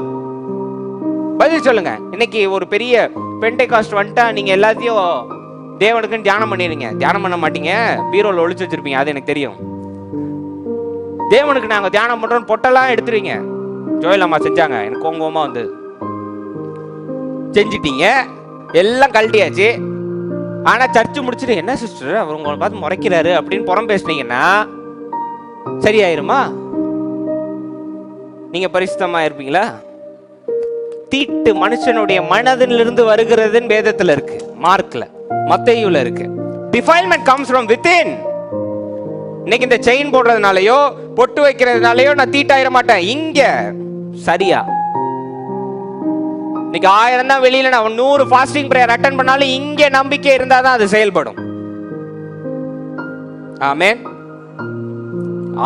பதில் சொல்லுங்க. இன்னைக்கு ஒரு பெரிய பெண்டேகாஸ்ட் வந்துட்டா நீங்க எல்லாத்தையும் தேவனுக்குன்னு தியானம் பண்ணிடுங்க. தியானம் பண்ண மாட்டீங்க, பீரோல ஒளிச்சு வச்சிருப்பீங்க, அது எனக்கு தெரியும். தேவனுக்கு நாங்க தியானம் பண்றோம் பொட்டெல்லாம் எடுத்துருவீங்க. ஜோயல் அம்மா செஞ்சாங்க, எனக்கு கோங்கோமா வந்து செஞ்சிட்டீங்க, எல்லாம் கழட்டியாச்சு. ஆனா சர்ச்சு முடிச்சுட்டு, என்ன சிஸ்டர் அவர் உங்களை பார்த்து முறைக்கிறாரு அப்படின்னு புறம் பேசுனீங்கன்னா சரியாயிருமா? நீங்க பரிசுத்தமா இருப்பீங்களா? தீட்டு மனுஷனுடைய மனதிலிருந்து வருகிறதுன்னு வேதத்துல இருக்கு, மார்க்ல, மத்தேயுல இருக்கு. டிஃபைல்மென்ட் கம்ஸ் ஃப்ரம் வித்தின். இன்னைக்கு இந்த செயின் போடுறதுனாலயோ பொட்டு வைக்கிறதுனாலயோ நான் தீட்டாயிர மாட்டேன். இங்க சரியா? இன்னைக்கு 1000 தான் வெளியில, நான் 100 ஃபாஸ்டிங் பிரேயர் அட்டெண்ட் பண்ணாலும் இங்க நம்பிக்கை இருந்தாதான் அது செயல்படும். ஆமென்.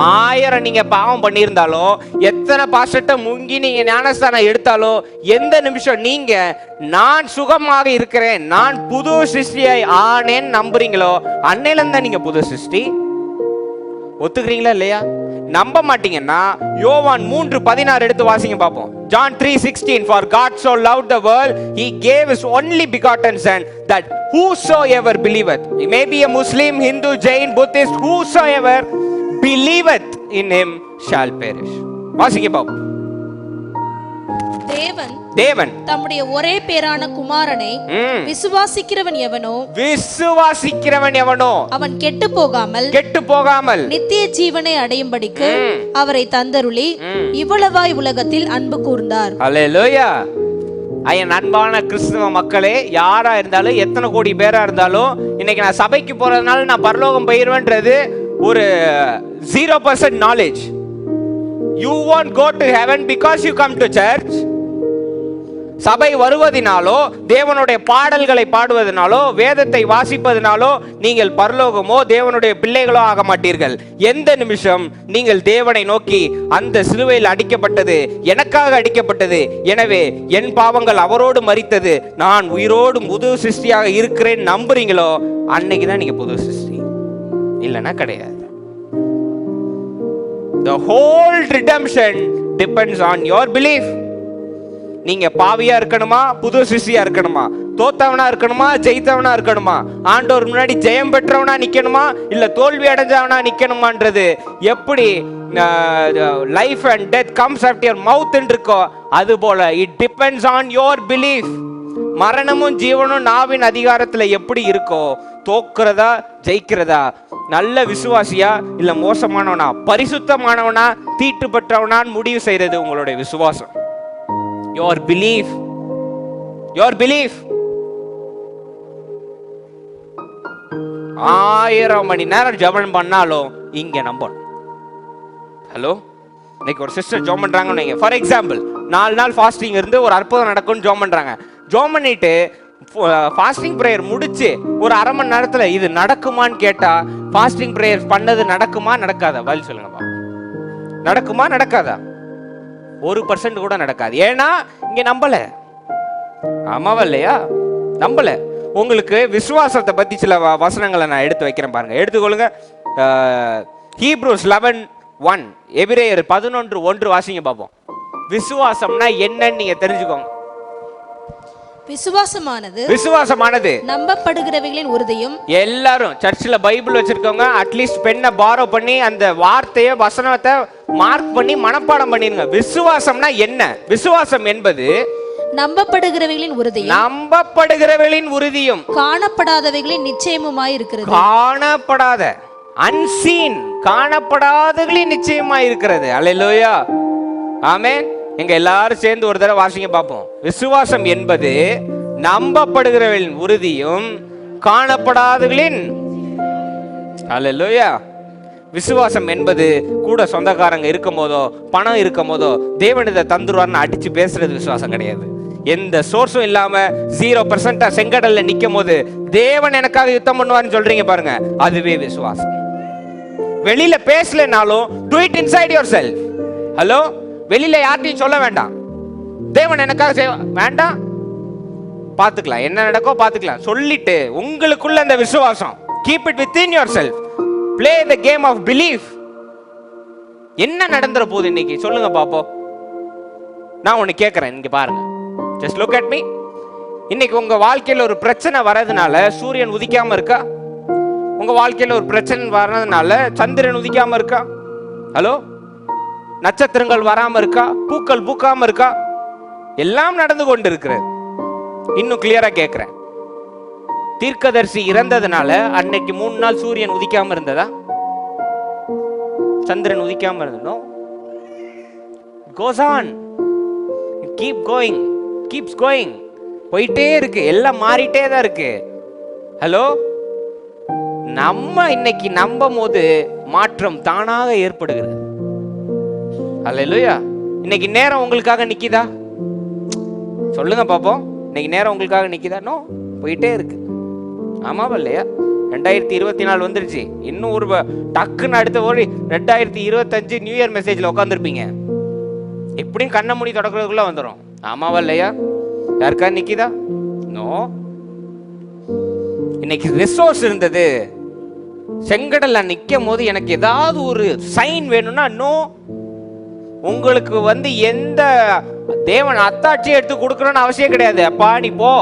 1000 நீங்க பாவம் பண்ணியிருந்தாலும், எத்தனை பாஸ்டர்ட்ட முங்கி நீங்க ஞானஸ்தானம் எடுத்தாலும், எந்த நிமிஷம் நீங்க நான் சுகமாக இருக்கிறேன், நான் புது சிருஷ்டியாய் ஆனேன்னு நம்புறீங்களோ, அன்னையில இருந்தா நீங்க புது சிருஷ்டி. ஒத்துக்கிறீங்களா இல்லையா? நம்ப மாட்டீங்கன்னா யோவான் 3:16 எடுத்து வாசிங்க பாப்போம். John 3:16, for God so loved the world, he gave his only begotten son, that whosoever believeth, he may be a Muslim, Hindu, Jain, Buddhist, whosoever believeth in him shall perish. வாசிங்க பாப்போம். தேவன் தம்முடைய ஒரே பேரான குமாரனை விசுவாசிக்கிறவன் எவனோ அவன் கெட்டு போகாமல் நித்திய ஜீவனை அடையும்படிக்கு அவரை தந்தருளி இவ்வளவாய் உலகத்தில் அன்பு கூர்ந்தார். அல்லேலூயா. ஐயன் அன்பான கிறிஸ்தவ மக்களே, யாரா இருந்தாலும், எத்தனை கோடி பேரா இருந்தாலும், இன்னைக்கு நான் சபைக்கு போறதுனால நான் பரலோகம் போயிருவேன்றது ஒரு 0% knowledge. You won't go to heaven because you come to church. சபை வருவதினாலோ தேவனுடைய பாடல்களை பாடுவதனாலோ வேதத்தை வாசிப்பதனாலோ நீங்கள் பரலோகமோ தேவனுடைய பிள்ளைகளோ ஆக மாட்டீர்கள். எந்த நிமிஷம் நீங்கள் தேவனை நோக்கி அந்த சிலுவையில் அடிக்கப்பட்டது எனக்காக அடிக்கப்பட்டது, எனவே என் பாவங்கள் அவரோடு மரித்தது, நான் உயிரோடு புது சிருஷ்டியாக இருக்கிறேன் நம்புறீங்களோ அன்னைக்கு தான் நீங்க புது சிருஷ்டி, இல்லைன்னா கிடையாது. The whole redemption depends on your belief. நீங்க பாவியா இருக்கணுமா, புது சிருஷ்டியா இருக்கணுமா, தோத்தவனா இருக்கணுமா, ஜெயித்தவனா இருக்கணுமா, ஆண்டவர் முன்னாடி ஜெயம் பெற்றவனா நிக்கணுமா, இல்ல தோல்வி அடைஞ்சவனா நிக்கணுமான்றது எப்படி life and death comes after your mouth இருக்கோ அது போல it depends on your belief. மரணமும் ஜீவனும் நாவின் அதிகாரத்துல எப்படி இருக்கோ, தோக்குறதா ஜெயிக்கிறதா, நல்ல விசுவாசியா இல்ல மோசமானவனா, பரிசுத்தமானவனா தீட்டுப்பட்டவனான்னு முடிவு செய்யறது உங்களுடைய விசுவாசம். Your belief. Your belief. 1000 மணி நேரம் ஜெபம் பண்ணாலும் இங்க நம்பணும். ஹலோ, இன்னைக்கு ஒரு சிஸ்டர் ஜெபம் பண்றாங்கன்னு வைங்க. ஃபார் எக்ஸாம்பிள் 4 நாள் ஃபாஸ்டிங் இருந்து ஒரு அற்புதம் நடக்கும்னு ஜெபம் பண்றாங்க. ஜெபம் பண்ணிட்டு ஃபாஸ்டிங் பிரேயர் முடிச்சு ஒரு அரை மணி நேரத்துல இது நடக்குமான்னு கேட்டா ஃபாஸ்டிங் பிரேயர் பண்ணது நடக்குமா நடக்காதா? பதில் சொல்லுங்கப்பா. நடக்குமா நடக்காதா? 1% கூட நடக்காது. ஏன்னா இங்க நம்பல. ஆமாவா இல்லையா? நம்பல. உங்களுக்கு விசுவாசத்தை பத்தி சில வசனங்களை நான் எடுத்து வைக்கிறேன் பாருங்க. எடுத்துக்கொள்ளுங்க. ஹீப்ரூஸ் 11:1, எபிரேயர் 11:1 வாசிங்க பார்ப்போம். விசுவாசம்னா என்னன்னு நீங்க தெரிஞ்சுக்கோங்க. விசுவாசமானது நம்பப்படுகிறவைகளின் உறுதியும். எல்லாரும் சர்ச்சில் பைபிள் வச்சிருக்கவங்க அட்லீஸ்ட் பெண்ணை பாரோ பண்ணி அந்த வார்த்தையை வசனத்தை மார்க் பண்ணி மனப்பாடம் பண்ணிருங்க. விசுவாசம்னா என்ன? விசுவாசம் என்பது நம்பப்படுகிறவைகளின் உறுதியும் காணப்படாதவைகளின் நிச்சயமுமாய் இருக்கிறது. காணப்படாத அன்சீன், காணப்படாதவைகளின் நிச்சயமாய் இருக்கிறது. அல்லேலூயா, ஆமென். எங்க எல்லாரும் சேர்ந்து ஒரு தடவை வாசிங்க பார்ப்போம். விசுவாசம் என்பது நம்பப்படுகிறவர்களின் உறுதியும் காணப்படாதவர்களின். அல்லேலூயா. விசுவாசம் என்பது கூட சொந்தக்காரங்க இருக்கும் போதோ பணம் இருக்கும் போதோ தேவன் இதை தந்துருவார்னு அடிச்சு பேசுறது விசுவாசம் கிடையாது. எந்த சோர்ஸும் இல்லாம 0% செங்கடல்ல நிக்கும் போது தேவன் எனக்காக யுத்தம் பண்ணுவார்னு சொல்றீங்க பாருங்க, அதுவே விசுவாசம். வெளியில பேசலனாலும் do it inside yourself. Hello, வெளியில யார்ட்டையும் சொல்ல வேண்டாம். தேவன் எனக்காக வேண்டாம், பாத்துக்கலாம், என்ன நடக்கோ பாத்துக்கலாம் சொல்லிட்டு உங்களுக்குள்ள அந்த விசுவாசம் keep it within yourself. play the game of belief. என்ன நடந்துற போகுது இன்னைக்கு சொல்லுங்க பாப்போம். நான் ஒன்னு கேட்கிறேன், இங்க பாருங்க. just look at me. இன்னைக்கு உங்க வாழ்க்கையில ஒரு பிரச்சனை வரதுனால சூரியன் உதிக்காம இருக்கா? உங்க வாழ்க்கையில ஒரு பிரச்சனை வரதுனால சந்திரன் உதிக்காம இருக்கா? ஹலோ, நட்சத்திரங்கள் வராம இருக்கா? பூக்கள் பூக்காம இருக்கா? எல்லாம் நடந்து கொண்டு இருக்கிறது. இன்னும் கிளியரா கேட்கிறேன், தீர்க்கதரிசி இறந்ததுனால அன்னைக்கு 3 நாள் சூரியன் உதிக்காம இருந்ததா? சந்திரன் உதிக்காம இருந்ததோ? goes on, keep going, keeps going, போயிட்டே இருக்கு, எல்லாம் மாறிட்டே தான் இருக்கு. ஹலோ, நம்ம இன்னைக்கு நம்பும் போது மாற்றம் தானாக ஏற்படுகிறது. அல்லேலூயா. இன்னைக்கு நேரம் உங்களுக்காக நிக்குதா? சொல்லுங்க பாப்போம். இன்னைக்கு நேரம் உங்களுக்காக நிக்குதா? நோ, போயிட்டே இருக்கு. ஆமாவா இல்லையா? 2024 வந்துருச்சு. இன்னும் ஒரு டக்குன்னு அடுத்த ஒரு 2025 நியூ இயர் மெசேஜ்ல உட்காந்துருப்பீங்க. எப்படியும் கண்ண மூடி தொடக்கிறதுக்குள்ள வந்துடும். ஆமாவா இல்லையா? யாருக்கா நிக்குதா? நோ. இன்னைக்கு ரிசோர்ஸ் இருந்தது, செங்கடல்ல நிக்கும் போது எனக்கு ஏதாவது ஒரு சைன் வேணும்னா நோ. உங்களுக்கு எந்த தேவன் அத்தாட்சி எடுத்து கொடுக்கணும்னு அவசியம் கிடையாது. அப்பா நீ போ,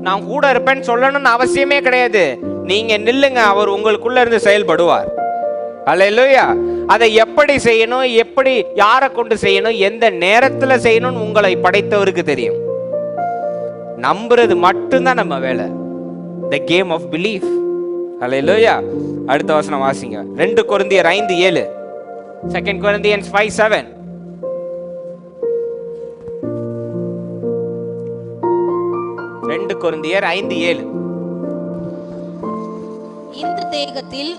நான் கூட இருப்பேன்னு சொல்லணும்னு அவசியமே கிடையாது. நீங்க நில்லுங்க, அவர் உங்களுக்குள்ள இருந்து செயல்படுவார். அல்லேலூயா. அதை எப்படி செய்யணும், எப்படி யாரை கொண்டு செய்யணும், எந்த நேரத்துல செய்யணும்னு உங்களை படைத்தவருக்கு தெரியும். நம்புறது மட்டும்தான் நம்ம வேலை. the game of belief. அல்லேலூயா. அடுத்த வசனம் வாசிங்க. 2 கொரிந்தியர் 5:7. 2 Corinthians 5:7. 2 கொரிந்தியர் 5:7. இந்த தேகத்தில்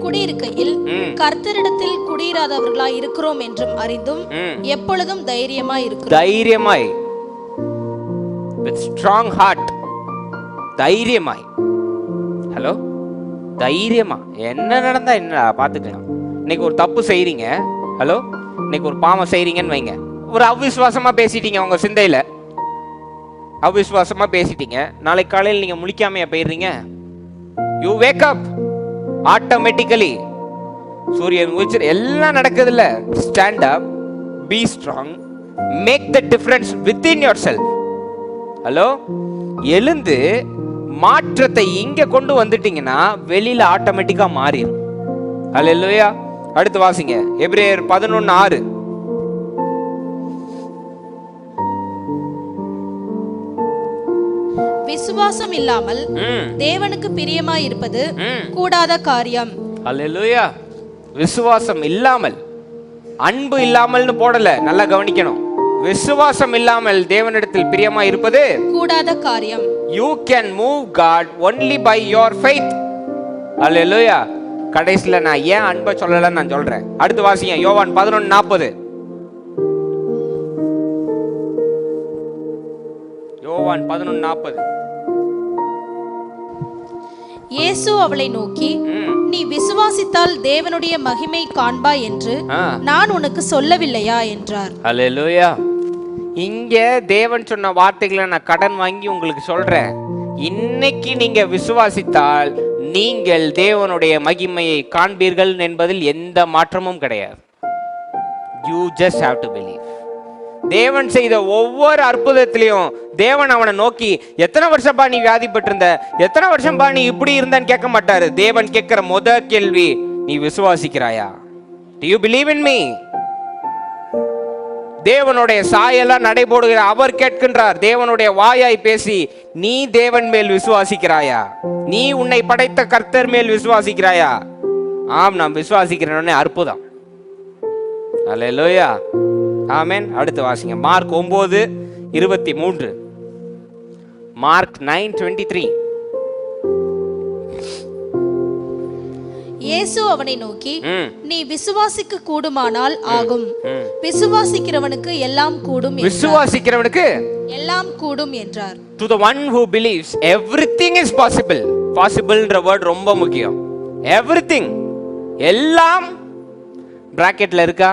குடியிருக்கையில் கர்த்தரிடத்தில் குடியிராதவர்களாய் இருக்கிறோம் என்றும் அறிந்தும் எப்பொழுதும் தைரியமாய் இருக்கிறோம். தைரியமாய் with strong heart. தைரியமாய். ஹலோ, தைரியமா என்ன நடந்தா என்ன பார்த்துக்கலாம். இன்னைக்கு ஒரு தப்பு செய்றீங்க, ஹலோ, இன்னைக்கு ஒரு பாவம் செய்றீங்கன்னு வைங்க, ஒரு அவிசுவாசமா பேசிட்டீங்க உங்க சிந்தையில, அவிசுவாசமா பேசிட்டீங்க. நாளைக்கு காலையில் நீங்க முழிக்காமையா போயிடுறீங்க. You wake up automatically. சூரியன் உதிச்சு எல்லாம் நடக்குது இல்ல. Stand up, be strong, make the difference within yourself. Hello, எழுந்து மாற்றத்தை இங்க கொண்டு வந்துட்டீங்கன்னா வெளியில ஆட்டோமேட்டிக்கா மாறிடும். ஹல்லேலூயா. அடுத்து வாசிங்க எபிரேயர் 11:6. விசுவாசம் இல்லாமல் தேவனுக்கு பிரியமாய் இருப்பது கூடாத காரியம். ஹல்லேலூயா. விசுவாசம் இல்லாமல், அன்பு இல்லாமல்னு போடல, நல்லா கவனிக்கணும். விசுவாசம் இல்லாமல் தேவனிடத்தில் பிரியமாய் இருப்பது கூடாத காரியம். You can move God only by your faith. Hallelujah. கடைசில நான் ஏன் அன்பை சொல்லலன்னு நான் சொல்றேன். அடுத்து வாசிங்க யோவான் 11:40. யோவான் 11:40. இயேசு அவளை நோக்கி, நீ விசுவாசித்தால் தேவனுடைய மகிமை காண்பாய் என்று நான் உனக்கு சொல்லவில்லையா என்றார். ஹல்லேலூயா. இங்க தேவன் சொன்ன வார்த்தைகளை நான் கடன் வாங்கி உங்களுக்கு சொல்றேன். இன்னைக்கு நீங்க விசுவாசித்தால் நீங்கள் தேவனுடைய மகிமையை காண்பீர்கள் என்பதில் எந்த மாற்றமும் கிடையாது. You just have to believe. தேவன் செய்த ஒவ்வொரு அற்புதத்திலையும் தேவன் அவனை நோக்கி எத்தனை வருஷம்பா நீ வியாதிப்பட்டிருந்த, எத்தனை வருஷம்பா நீ இப்படி இருந்தான்னு கேட்க மாட்டாரு. தேவன் கேட்கிற முதல் கேள்வி, நீ விசுவாசிக்கிறாயா? Do you believe in me? தேவனுடைய சாயலா நடைபோடுகிற அவர் கேட்கின்றார். தேவனுடைய வாயாய் பேசி, நீ தேவன் மேல் விசுவாசிக்கிறாயா? நீ உன்னை படைத்த கர்த்தர் மேல் விசுவாசிக்கிறாயா? ஆம், நான் விசுவாசிக்கிறேன். அற்புதம். ஹல்லேலூயா. ஆமென். அடுத்து வாசிங்க மார்க் 9:23. மார்க் 9:23. இயேசு அவனை நோக்கி, நீ விசுவாசிக்க கூடுமானால் ஆகும். விசுவாசிக்கிறவனுக்கு எல்லாம் கூடும். விசுவாசிக்கிறவனுக்கு எல்லாம் கூடும் என்றார். To the one who believes everything is possible. Possibleன்ற வேர்ட் ரொம்ப முக்கியம். Everything, எல்லாம் பிராக்கெட்ல இருக்கா?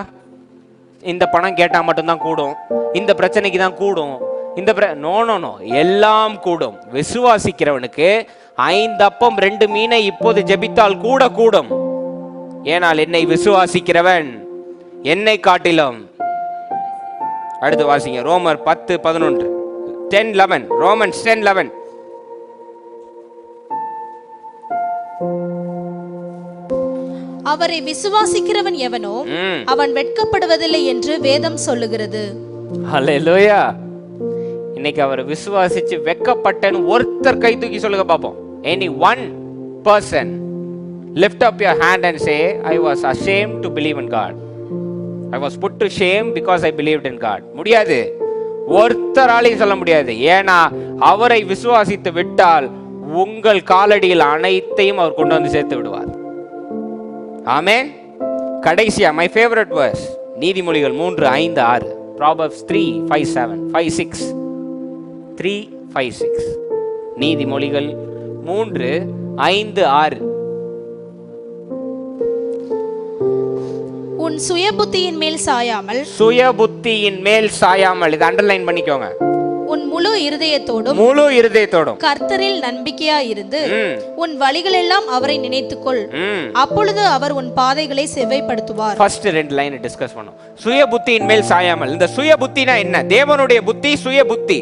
இந்த பணம் கேட்டா மட்டும்தான் கூடும், இந்த பிரச்சனைக்கு தான் கூடும், இந்த நோ நோ நோ, எல்லாம் கூடும். விசுவாசிக்கிறவனுக்கு 5 அப்பம் 2 மீனை இப்போது ஜெபித்தால் கூட கூடும். ஏனால் என்னை விசுவாசிக்கிறவன் என்னை காட்டிலும். அடுத்து வாசிங்க ரோமர் 10:11. 10:11. ரோமன்ஸ் 10:11. அவரை விசுவாசிக்கிறவன் எவனோ அவன் வெட்கப்படுவதில்லை என்று வேதம் சொல்லுகிறது. ஹல்லேலூயா. இன்னைக்கு அவரை விசுவாசிச்சு வெட்கப்பட்டேன்னு ஒருத்தர் கை தூக்கி சொல்லுங்க பாப்போம். Any one person lift up your hand and say, I was ashamed to believe in God. I was put to shame because I believed in God. முடியாது, ஒருத்தராலையும் சொல்ல முடியாது. ஏன்னா அவரை விசுவாசித்து விட்டால் உங்கள் காலடியில் அனைத்தையும் அவர் கொண்டு வந்து சேர்த்து விடுவார். ஆமென். கடைசியா my favorite verse, நீதிமொழிகள் 3:5-6. Proverbs 3:5-7, 5-6, 3:5-6. நீதிமொழிகள் 3:5-6. உன் சுயபுத்தியின் மேல் சாயாமல், சுயபுத்தியின் மேல் சாயாமல், இதை அண்டர்லைன் பண்ணிக்கோங்க. உன் முழு இருதயத்தோடும் கர்த்தரில் நம்பிக்கையா இருந்து உன் வழிகள் எல்லாம் அவரை நினைத்துக்கொள். அப்பொழுது அவர் உன் பாதைகளை செவ்வைப்படுத்துவார். ஃபர்ஸ்ட் 2 லைன் டிஸ்கஸ் பண்ணோம். சுயபுத்தியின் மேல் சாயாமல். இந்த சுயபுத்தினா என்ன? தேவனுடைய புத்தி, சுயபுத்தி,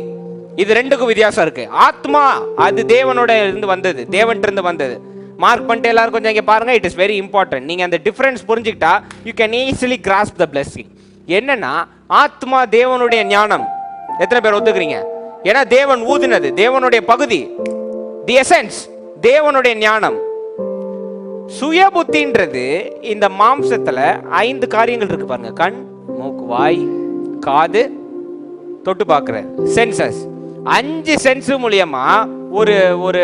இது ரெண்டுக்கும் வித்தியாசம் இருக்கு. ஆத்மா அது தேவனோட இருந்து வந்தது, தேவன்கிட்ட இருந்து வந்தது. மார்க் பண்ணிட்டு எல்லாரும் கொஞ்சம் இங்க பாருங்க. It is very important. நீங்க அந்த டிஃபரன்ஸ் புரிஞ்சுக்கிட்டா you can easily grass the blessing. என்னன்னா ஆத்மா தேவனுடைய ஞானம். எத்தனை பேர் ஒத்துக்கிறீங்க? ஏன்னா தேவன் ஊதினது, தேவனுடைய பகுதி, தி எசன்ஸ், தேவனுடைய ஞானம். சுயபுத்தின்றது இந்த மாம்சத்துல 5 காரியங்கள் இருக்கு பாருங்க. கண், மூக்கு, வாய், காது, தொட்டு பார்க்கிற சென்சஸ். 5 சென்ஸ் மூலியமா ஒரு ஒரு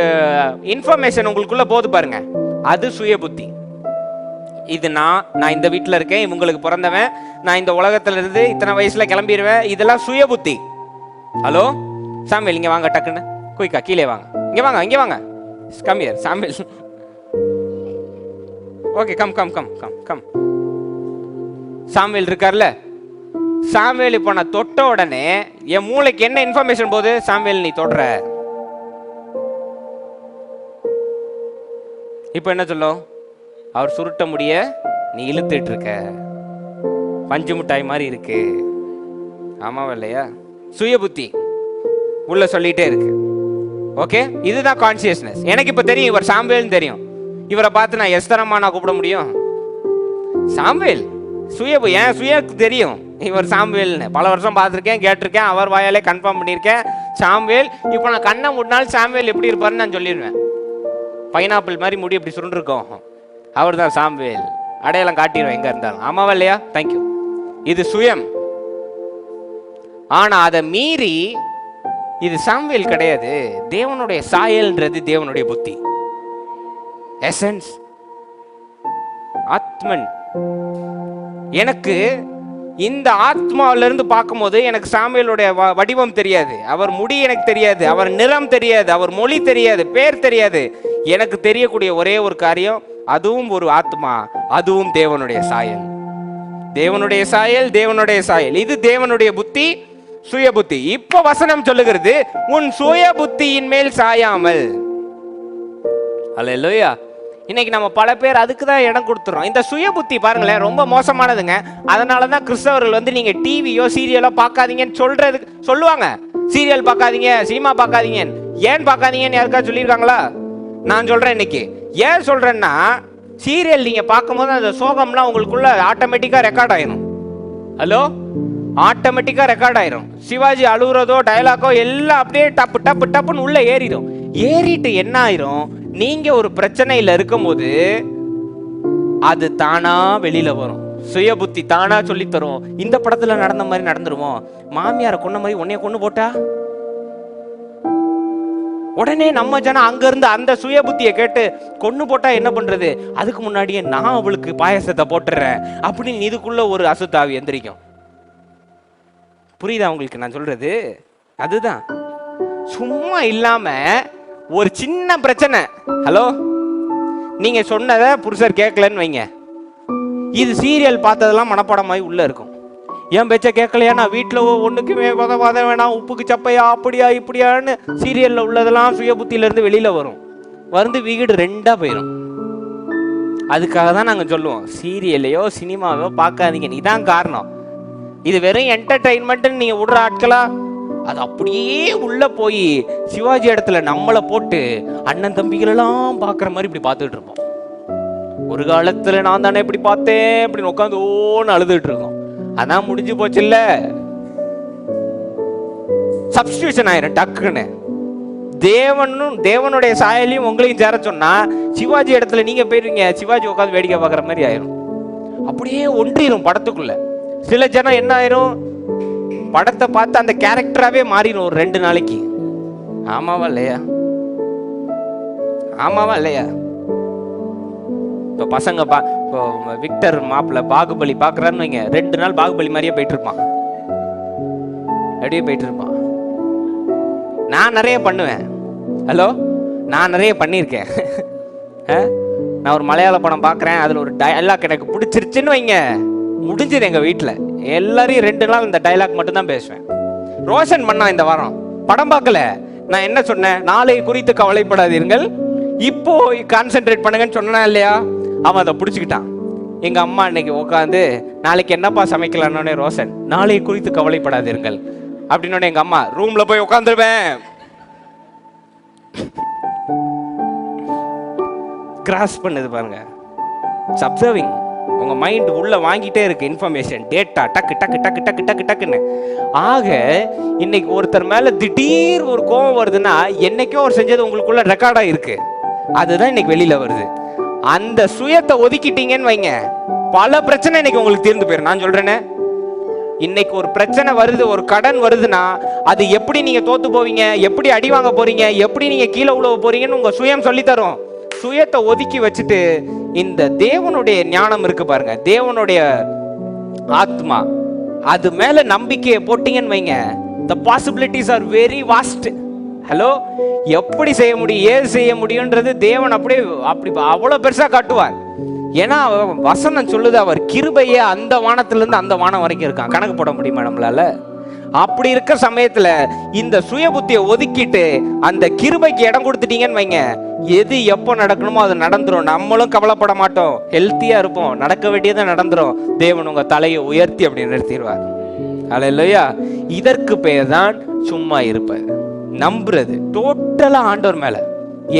இன்ஃபர்மேஷன் உங்களுக்குள்ள போது பாருங்க, அது சுயபுத்தி. இது நான் இந்த வீட்டில் இருக்கேன், இவங்களுக்கு பிறந்தவன், நான் இந்த உலகத்துல இருந்து இத்தனை வயசுல கிளம்பிடுவேன், இதெல்லாம் சுயபுத்தி. ஹலோ, சாமுவேல் இங்க வாங்க, டக்குன்னு குயிக்கா கீழே வாங்க, இங்க வாங்க, இங்க வாங்க, come here Samuel. Okay, come come come come come. Samuel இருக்கார்ல, சாமுவேல் இப்போ நான் தொட்ட உடனே என் மூளைக்கு என்ன இன்ஃபர்மேஷன் போகுது? சாமுவேல் நீ தொடுற. இப்போ என்ன சொல்லும்? அவர் சுருட்ட முடிய நீ இழுத்துட்டு இருக்க, பஞ்சு மிட்டாய் மாதிரி இருக்கு. ஆமாவா இல்லையா? சுய புத்தி உள்ள சொல்லிட்டே இருக்கு. ஓகே, இதுதான் கான்சியஸ்னஸ். எனக்கு இப்ப தெரியும் இவர் சாமுவேல் தெரியும். இவரை பார்த்து நான் எஸ்தரமா நான் கூப்பிட முடியும்? சாமுவேல் என் சுயக்கு தெரியும் இவர் சாமுவேல்னு. பல வருஷம் பார்த்துருக்கேன், கேட்டிருக்கேன், அவர் வாயாலே கன்ஃபார்ம் பண்ணியிருக்கேன் சாமுவேல். இப்போ நான் கண்ணை மூடினாலும் சாமுவேல் எப்படி இருப்பாருன்னு நான் சொல்லிடுவேன். பைனாப்பிள் மாதிரி முடி எப்படி சுருண்டிருக்கோம், அவர் தான் சாமுவேல். அடையாளம் காட்டிடுவேன் எங்க இருந்தாலும். ஆமாவா இல்லையா? தேங்க்யூ. இது சுயம். ஆனா அதை மீறி இது சாமுவேல் கிடையாது. தேவனுடைய சாயல்ன்றது தேவனுடைய புத்தி, எசன்ஸ், ஆத்மன். எனக்கு இந்த ஆத்மாவில இருந்து பார்க்கும்போது எனக்கு சாமுவேலுடைய வடிவம் தெரியாது, அவர் முடி எனக்கு தெரியாது, அவர் நிறம் தெரியாது, அவர் மொழி தெரியாது, பேர் தெரியாது. எனக்கு தெரியக்கூடிய ஒரே ஒரு காரியம், அதுவும் ஒரு ஆத்மா, அதுவும் தேவனுடைய சாயல். தேவனுடைய சாயல், தேவனுடைய சாயல். இது தேவனுடைய புத்தி, சுய புத்தி. இப்ப வசனம் சொல்லுகிறது, உன் சுய புத்தியின் மேல் சாயாமல். அல்லேலூயா. இன்னைக்கு நம்ம பல பேர் அதுக்கு தான் இடம் கொடுத்துறோம். இந்த சுய புத்தி பாருங்களேன், ரொம்ப மோசமானதுங்க. அதனால தான் கிறிஸ்தவர்கள் வந்து நீங்க டிவியோ சீரியலோ பார்க்காதீங்கன்னு சொல்லுவாங்க. சீரியல் பார்க்காதீங்க, சினிமா பார்க்காதீங்க. ஏன் பார்க்காதீங்கன்னு யாருக்காவது சொல்லியிருக்காங்களா? நான் சொல்றேன் இன்னைக்கு. ஏன் சொல்றேன்னா, சீரியல் நீங்க பார்க்கும்போது அந்த சோகம்லாம் உங்களுக்குள்ள ஆட்டோமேட்டிக்கா ரெக்கார்ட் ஆயிரும். ஹலோ, ஆட்டோமேட்டிக்கா ரெக்கார்ட் ஆயிரும். சிவாஜி அழுகுறதோ டயலாக்கோ எல்லாம் அப்படியே டப்பு டப்பு டப்புன்னு உள்ள ஏறிடும். ஏறிட்டு என்ன ஆயிரும், நீங்க ஒரு பிரச்சனையில இருக்கும்போது அது தானா வெளியில வரும். சுய புத்தி தானா சொல்லி தரும், இந்த படத்துல நடந்த மாதிரி நடந்துருமோ, மாமியாரை கொன்ன மாதிரி உன்னைய கொண்டு போட்டா. உடனே நம்ம ஜனம் அங்க இருந்து அந்த சுய புத்தியை கேட்டு கொன்னு போட்டா என்ன பண்றது, அதுக்கு முன்னாடியே நான் அவளுக்கு பாயசத்தை போட்டுறேன் அப்படின்னு இதுக்குள்ள ஒரு அசுத்தாவி எந்திரிக்கும். புரியுதா உங்களுக்கு நான் சொல்றது? அதுதான். சும்மா இல்லாம ஒரு சின்ன பிரச்சனை, ஹலோ, நீங்க சொன்னதை புருஷர் கேட்கலன்னு வைங்க, இது சீரியல் பார்த்ததெல்லாம் மனப்பாடமாயி உள்ள இருக்கும். என் பேச்ச கேட்கலையா, நான் வீட்டில் ஒன்றுக்குமே உதவாத வேணாம், உப்புக்கு சப்பையா, அப்படியா இப்படியான்னு சீரியலில் உள்ளதெல்லாம் சுய புத்தியிலேருந்து வெளியில் வரும். வந்து வீடு ரெண்டாக போயிடும். அதுக்காக தான் நாங்கள் சொல்லுவோம், சீரியலையோ சினிமாவோ பார்க்காதீங்க. இதான் காரணம். இது வெறும் என்டர்டெயின்மெண்ட்டுன்னு நீங்கள் விடுற ஆட்களா, அது அப்படியே உள்ளே போய் சிவாஜி இடத்துல நம்மளை போட்டு அண்ணன் தம்பிகளெல்லாம் பார்க்குற மாதிரி இப்படி பார்த்துட்டு இருப்போம். ஒரு காலத்தில் நான் தானே இப்படி பார்த்தேன் அப்படின்னு உட்காந்து ஓன்னு அழுதுட்டு இருக்கோம். அதான் முடிஞ்சு போச்சு இல்ல, சப்ஸ்டியூஷன் ஆயிரும் டக்குன்னு. தேவனுடைய சாயலையும் உங்களையும் சேர சொன்னா சிவாஜி இடத்துல நீங்க போயிருவீங்க, சிவாஜி உட்காந்து வேடிக்கை பார்க்குற மாதிரி ஆயிரும். அப்படியே ஒன்றிரும் படத்துக்குள்ள. சில ஜனம் என்ன ஆயிரும், படத்தை பார்த்து அந்த கேரக்டராகவே மாறிடும் ஒரு 2 நாளைக்கு. ஆமாவா இல்லையா? ஆமாவா இல்லையா? இப்போ பசங்க இப்போ விக்டர் மாப்பிள்ள பாகுபலி பார்க்குறான்னு வைங்க, 2 நாள் பாகுபலி மாதிரியே போயிட்டு இருப்பான், அப்படியே போயிட்டு இருப்பான். நான் நிறைய பண்ணுவேன். ஹலோ, நான் நிறைய பண்ணியிருக்கேன். நான் ஒரு மலையாள படம் பார்க்குறேன், அதில் ஒரு டைலாக் எனக்கு பிடிச்சிருச்சுன்னு வைங்க, முடிஞ்சிரு. எங்கள் வீட்டில் எல்லாரையும் 2 நாள் இந்த டைலாக் மட்டும்தான் பேசுவேன். ரோஷன் பண்ணா இந்த வாரம் படம் பார்க்கல. நான் என்ன சொன்னேன், நாளை குறித்து கவலைப்படாதீர்கள், இப்போ கான்சென்ட்ரேட் பண்ணுங்கன்னு சொன்னா இல்லையா? அவன் அதை பிடிச்சிக்கிட்டான். எங்க அம்மா இன்னைக்கு உட்காந்து நாளைக்கு என்னப்பா சமைக்கலான்னு, ரோஷன் நாளை குறித்து கவலைப்படாதீர்கள் அப்படின்னு எங்க அம்மா ரூம்ல போய் உட்காந்துருவேன். கிராஸ் பண்ணுது பாருங்க, அப்சர்விங். உங்க மைண்ட் உள்ள வாங்கிட்டே இருக்கு இன்ஃபர்மேஷன், டேட்டா, டக்கு டக்கு டக்கு டக்கு டக்கு டக்குன்னு. ஆக இன்னைக்கு ஒருத்தர் மேல திடீர் ஒரு கோபம் வருதுன்னா, என்னைக்கோ ஒரு செஞ்சது உங்களுக்குள்ள ரெக்கார்டா இருக்கு, அதுதான் இன்னைக்கு வெளியில வருது. அந்த சுயத்தை ஒதுக்கிட்டீங்கன்னு வைங்க, பல பிரச்சனை இன்னைக்கு உங்களுக்கு தீர்ந்து போயிடும். நான் சொல்றேனே, இன்னைக்கு ஒரு பிரச்சனை வருது, ஒரு கடன் வருதுன்னா அது எப்படி நீங்க தோத்து போவீங்க, எப்படி அடி வாங்க போறீங்க, எப்படி நீங்க கீழே உழவ போறீங்கன்னு உங்க சுயம் சொல்லி தரும். சுயத்தை ஒதுக்கி வச்சுட்டு இந்த தேவனுடைய ஞானம் இருக்கு பாருங்க, தேவனுடைய ஆத்மா, அது மேல நம்பிக்கையை போட்டீங்கன்னு வைங்க, The possibilities are very vast. Hello, எப்படி செய்ய முடியும், ஏது செய்ய முடியும்ன்றது தேவன் அப்படி அவ்வளோ பெருசாக காட்டுவார். ஏன்னா வசனம் சொல்லுது, அவர் கிருபையே அந்த வானத்திலிருந்து அந்த வானம் வரைக்கும் இருக்கான். கணக்கு போட முடியுமா நம்மளால? அப்படி இருக்க சமயத்துல இந்த சுய புத்தியை ஒதுக்கிட்டு அந்த கிருபைக்கு இடம் கொடுத்துட்டீங்கன்னு வைங்க, எது எப்போ நடக்கணுமோ அது நடந்துரும். நம்மளும் கவலைப்பட மாட்டோம், ஹெல்த்தியா இருப்போம், நடக்க வேண்டியதை நடந்துரும். தேவன் உங்க தலையை உயர்த்தி அப்படி நிறுத்திடுவார். அல்லேலூயா. இதற்கு பெயர் தான் சும்மா இருப்பது, நம்புறது டோட்டலா ஆண்டவர் மேல.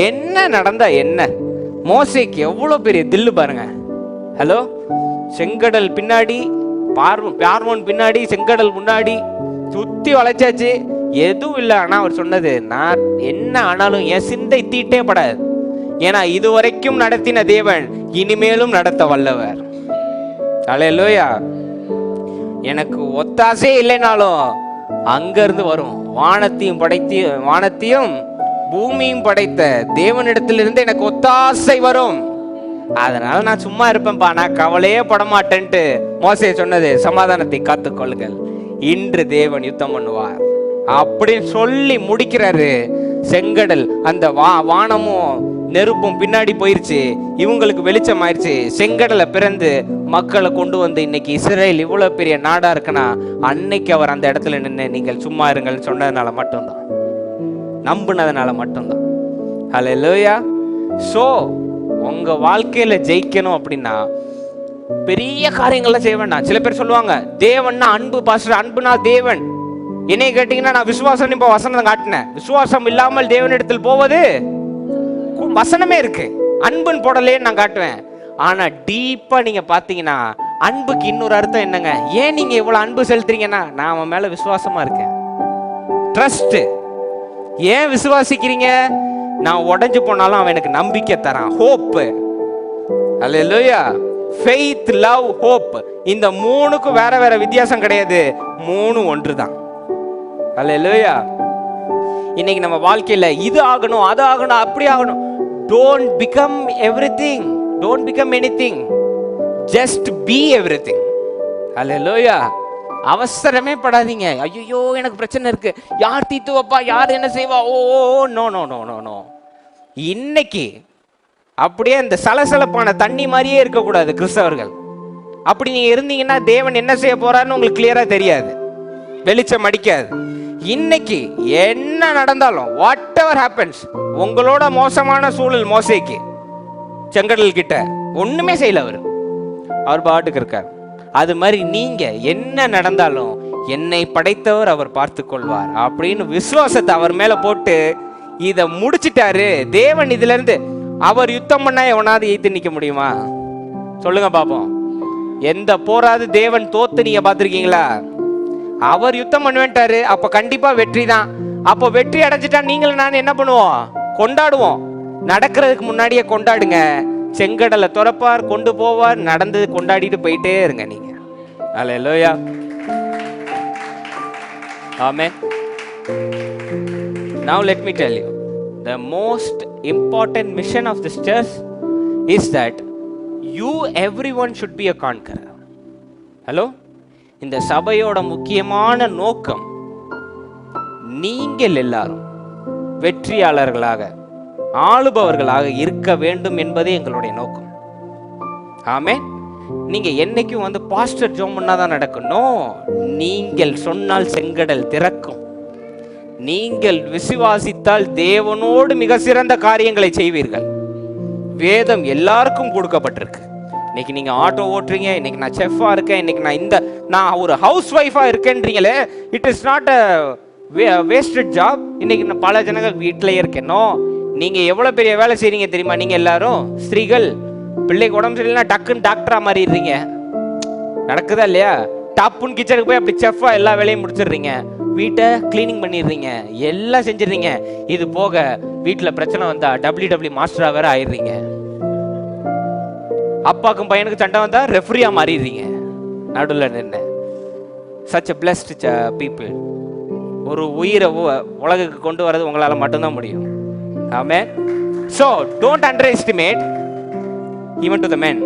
என்ன நடந்தா என்ன? மோசேக்கு எவ்வளவு பெரிய தில்லு பாருங்க. ஹலோ, செங்கடல் பின்னாடி, பார்வோன் பின்னாடி, செங்கடல் முன்னாடி சுத்தி வளைச்சாச்சு, எதுவும் இல்லை. ஆனா அவர் சொன்னது, நான் என்ன ஆனாலும் என் சிந்தை தீட்டே படாது. ஏன்னா இதுவரைக்கும் நடத்தின தேவன் இனிமேலும் நடத்த வல்லவர். அல்லேலூயா. எனக்கு ஒத்தாசே இல்லைனாலும் அங்க இருந்து வரும். வானத்தையும் பூமியும் படைத்த தேவனிடத்திலிருந்து எனக்கு ஒத்தாசை வரும். அதனால நான் சும்மா இருப்பேன்ப்பா, நான் கவலையே படமாட்டேன்ட்டு மோசே சொன்னது, சமாதானத்தை காத்துக்கொள்ளுங்கள், இன்று தேவன் யுத்தம் பண்ணுவார் அப்படின்னு சொல்லி முடிக்கிறாரு. செங்கடல் அந்த வானமும் நெருப்பும் பின்னாடி போயிருச்சு, இவங்களுக்கு வெளிச்சம் ஆயிடுச்சு. செங்கடலை பிறந்து மக்களை கொண்டு வந்து இன்னைக்கு இஸ்ரேல் இவ்வளவு பெரிய நாடா இருக்குன்னா, அன்னைக்கு அவர் அந்த இடத்துல நின்று நீங்கள் சும்மா இருங்கள்னு சொன்னதுனால மட்டும்தான், நம்புனதுனால மட்டும்தான். ஹல்லேலூயா. சோ உங்க வாழ்க்கையில ஜெயிக்கணும் அப்படின்னா பெரிய காரியங்கள்லாம் செய்ய வேண்டாம். சில பேர் சொல்லுவாங்க, தேவன்னா அன்பு பாஸ்டர், அன்புனா தேவன். என்னை கேட்டீங்கன்னா நான் விசுவாசம் இப்போ வசனம் காட்டினேன். விசுவாசம் இல்லாமல் தேவனிடத்தில் போவது, வசனமே இருக்கு, அன்புன்னு போடலேன்னு நான் காட்டுவேன். ஆனா டீப்பா நீங்க பாத்தீங்கன்னா அன்புக்கு இன்னொரு அர்த்தம் என்னங்க? ஏன் நீங்க இவ்வளவு அன்பு செலுத்துறீங்கன்னா, நான் அவன் மேல விசுவாசமா இருக்கேன், ட்ரஸ்ட். ஏன் விசுவாசிக்கிறீங்க? நான் உடைஞ்சு போனாலும் அவன் எனக்கு நம்பிக்கை தரான், ஹோப். அல்லேலூயா. ஃபெய்த், லவ், ஹோப், இந்த மூணுக்கும் வேற வேற வித்தியாசம் கிடையாது, மூணு ஒன்று தான். அல்லேலூயா. இன்னைக்கு நம்ம வாழ்க்கையில இது ஆகணும், அது ஆகணும், அப்படி ஆகணும். Don't become everything, don't become anything, just be everything. Hallelujah. அவசரமே படாதீங்க. ஐயோ எனக்கு பிரச்சனை இருக்கு, யார் தீத்து வைப்பா, யார் என்ன செய்வா, oh no no no no no. இன்னைக்கு அப்படியே இந்த சலசலப்பான தண்ணி மாதிரியே இருக்கக்கூடாது கிறிஸ்தவர்கள். அப்படி நீங்க இருந்தீங்கன்னா தேவன் என்ன செய்ய போறாருன்னு உங்களுக்கு கிளியரா தெரியாது, வெளிச்சம் அடிக்காது. இன்னைக்கு என்ன நடந்தாலும், வாட் எவர் ஹேப்பன்ஸ், உங்களோட மோசமான சூழல் மோசேக்கு செங்கடல் கிட்ட ஒண்ணுமே செய்யல, அவர் பாட்டுக்கு இருக்கார். அது மாதிரி நீங்க என்ன நடந்தாலும் என்னை படைத்தவர் அவர் பார்த்து கொள்வார் அப்படின்னு விசுவாசத்தை அவர் மேல போட்டு இத முடிச்சிட்டாரு தேவன். இதுல இருந்து அவர் யுத்தம் பண்ணா எவனாவது எய்த்து நிக்க முடியுமா? சொல்லுங்க பாப்போம். எந்த போராது தேவன் தோத்து நீங்க பாத்திருக்கீங்களா? அவர் யுத்தம் பண்ணுவேன்ட்டாரு, அப்ப கண்டிப்பா வெற்றி தான். அப்போ வெற்றி அடைஞ்சிட்டா நீங்களும் நான் என்ன பண்ணுவோம்? கொண்டாடுவோம். நடக்கிறதுக்கு முன்னாடியே கொண்டாடுங்க. செங்கடலை துறப்பார், கொண்டு போவார், நடந்தது கொண்டாடிட்டு போயிட்டே இருங்க நீங்க. அல்லேலூயா. ஆமென். Now let me tell you, the most important mission of this church is that you everyone should be a conqueror. Hello? இந்த சபையோட முக்கியமான நோக்கம் நீங்கள் எல்லாரும் வெற்றியாளர்களாக, ஆளுபவர்களாக இருக்க வேண்டும் என்பதே எங்களுடைய நோக்கம். ஆமென். நீங்க என்னைக்கும் வந்து பாஸ்டர் ஜோம் பண்ணாதான் நடக்கணும். நீங்கள் சொன்னால் செங்கடல் திறக்கும். நீங்கள் விசுவாசித்தால் தேவனோடு மிக சிறந்த காரியங்களை செய்வீர்கள். வேதம் எல்லாருக்கும் கொடுக்கப்பட்டிருக்கு. இன்னைக்கு நீங்க ஆட்டோ ஓட்டுறீங்க, இன்னைக்கு நான் செஃப்பா இருக்கேன், இன்னைக்கு நான் ஒரு ஹவுஸ் ஒய்ஃபா இருக்கேன்றீங்களே, it is not a wasted job. இன்னைக்கு நான் பல ஜனங்கள் வீட்டிலேயே இருக்கேனோ. நீங்க எவ்வளவு பெரிய வேலை செய்றீங்க தெரியுமா? நீங்க எல்லாரும் ஸ்திரீகள், பிள்ளைக்கு உடம்பு சரியில்லைன்னா டக்குன்னு டாக்டரா மாறிடுறீங்க. நடக்குதா இல்லையா? டாப்புன்னு கிச்சனுக்கு போய் அப்படி செஃப்பா எல்லா வேலையும் முடிச்சிடுறீங்க, வீட்டை கிளீனிங் பண்ணிடுறீங்க, எல்லாம் செஞ்சிடுறீங்க. இது போக வீட்டுல பிரச்சனை வந்தா WW மாஸ்டரா வேற ஆயிடுறீங்க. அப்பாக்கும் பையனுக்கு சண்டை வந்தா ரெஃப்ரியா மாறிடுறீங்க நடுவில் நின்று. such a blessed people. ஒரு உயிரை உலகுக்கு கொண்டு வரது உங்களால மட்டும்தான் முடியும். ஆமென். So don't underestimate even to the men.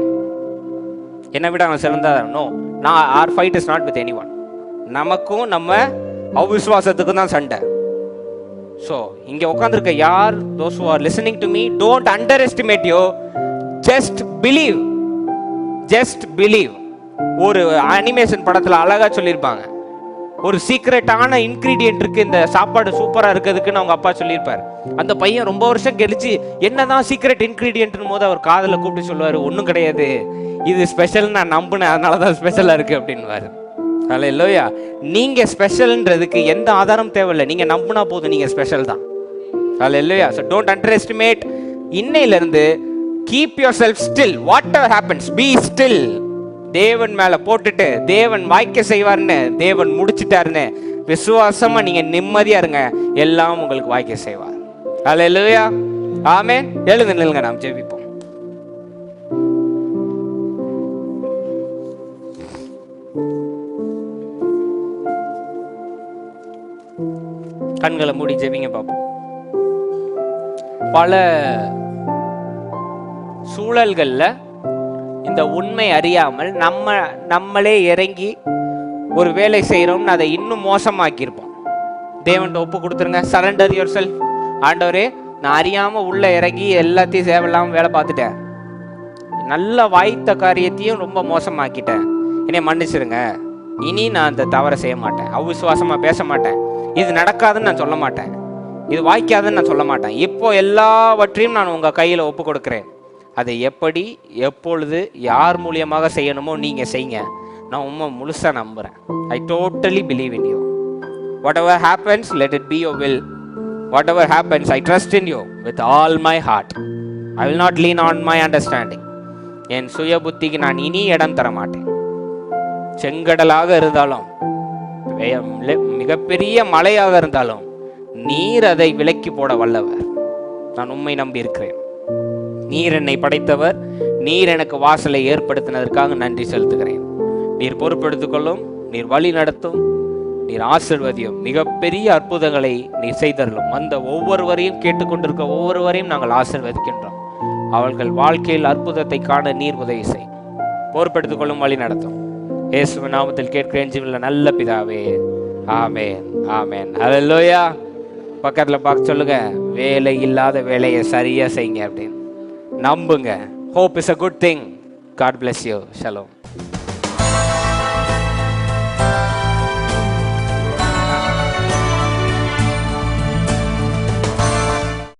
என்னை விட அவன் சிறந்தா? No, our fight is not with anyone. நமக்கும் நம்ம அவிசுவாசத்துக்கு தான் சண்டை. ஸோ இங்கே உட்காந்துருக்க யார், those who are listening to me, don't underestimate you. Just believe. Just believe. ஒரு அனிமேஷன் படத்தில் அழகா சொல்லியிருப்பாங்க, ஒரு சீக்ரெட்டான இன்கிரீடியன்ட் இருக்கு இந்த சாப்பாடு சூப்பராக இருக்கிறதுக்குன்னு அவங்க அப்பா சொல்லியிருப்பார். அந்த பையன் ரொம்ப வருஷம் கழிச்சு என்னதான் சீக்ரெட் இன்கிரீடியன்ட்னு போது அவர் காதில் கூப்பிட்டு சொல்லுவார், ஒன்றும் கிடையாது, இது ஸ்பெஷல், நான் நம்பினேன், அதனால தான் ஸ்பெஷலாக இருக்கு அப்படின்வாரு. அல்லேலூயா. நீங்க ஸ்பெஷல்ன்றதுக்கு எந்த ஆதாரம் தேவையில்லை, நீங்க நம்பினா போதும், நீங்க ஸ்பெஷல் தான். Hallelujah. So don't underestimate. இன்னையிலிருந்து keep yourself still, whatever happens be still. தேவன் மேல போட்டுட்டு தேவன் வாய்க்க செய்வார்னு, தேவன் முடிச்சிட்டாருன்னு விசுவாசமா நீங்க நிம்மதியா இருங்க, எல்லாம் உங்களுக்கு வாய்க்க செய்வார். அல்லேலூயா. ஆமென். எழுந்து நில்லுங்க, நாம் ஜெபிப்போம். கண்களை மூடி ஜெபிங்க பார்ப்போம். பல சூழல்கள்ல இந்த உண்மை அறியாமல் நம்மளே இறங்கி ஒரு வேலை செய்யறோம்னு அதை இன்னும் மோசமாக்கியிருப்போம். தேவன்கிட்ட ஒப்பு கொடுத்துருங்க. Surrender your self. ஆண்டவரே, நான் அறியாம உள்ள இறங்கி எல்லாத்தையும் தேவையில்லாம வேலை பார்த்துட்டேன், நல்ல வாய்த்த காரியத்தையும் ரொம்ப மோசமாக்கிட்டேன், என்னை மன்னிச்சிருங்க. இனி நான் அந்த தவறை செய்ய மாட்டேன், அவிசுவாசமா பேச மாட்டேன், இது நடக்காதுன்னு நான் சொல்ல மாட்டேன், இது வாய்க்காதுன்னு நான் சொல்ல மாட்டேன். இப்போ எல்லாவற்றையும் நான் உங்கள் கையில் ஒப்பு கொடுக்குறேன். அதை எப்படி, எப்பொழுது, யார் மூலியமாக செய்யணுமோ நீங்கள் செய்யுங்க. நான் உண்மை முழுசாக நம்புகிறேன். I totally believe in you. Whatever happens, let it be your will. Whatever happens, I trust in you with all my heart. I will not lean on my understanding. என் சுய புத்திக்கு நான் இனி இடம் தர மாட்டேன். செங்கடலாக இருந்தாலும், மிகப்பெரிய மலையாக இருந்தாலும், நீர் அதை விலக்கி போட வல்லவர். நான் உண்மை நம்பி இருக்கிறேன். நீர் என்னை படைத்தவர், நீர் எனக்கு வாசலை ஏற்படுத்தினதற்காக நன்றி செலுத்துகிறேன். நீர் பொறுப்பெடுத்துக் கொள்ளும், நீர் வழி நடத்தும், நீர் ஆசீர்வதியும், மிகப்பெரிய அற்புதங்களை நீர் செய்தருளும். அந்த ஒவ்வொருவரையும் கேட்டுக்கொண்டிருக்க ஒவ்வொருவரையும் நாங்கள் ஆசீர்வதிக்கின்றோம். அவர்கள் வாழ்க்கையில் அற்புதத்தை காண நீர் உதவி செய். பொறுப்பெடுத்துக் கொள்ளும், வழி நடத்தும். இயேசுவின் நாமத்தில் கேட்கிறேன் ஜீவனுள்ள நல்ல பிதாவே. ஆமென். ஆமென். அல்லேலூயா. பக்கத்தில் பார்க்க சொல்லுங்க, வேலை இல்லாத வேலையை சரியா செய்யுங்க அப்படின்னு நம்புங்க. Hope is a good thing. God bless you. Shalom.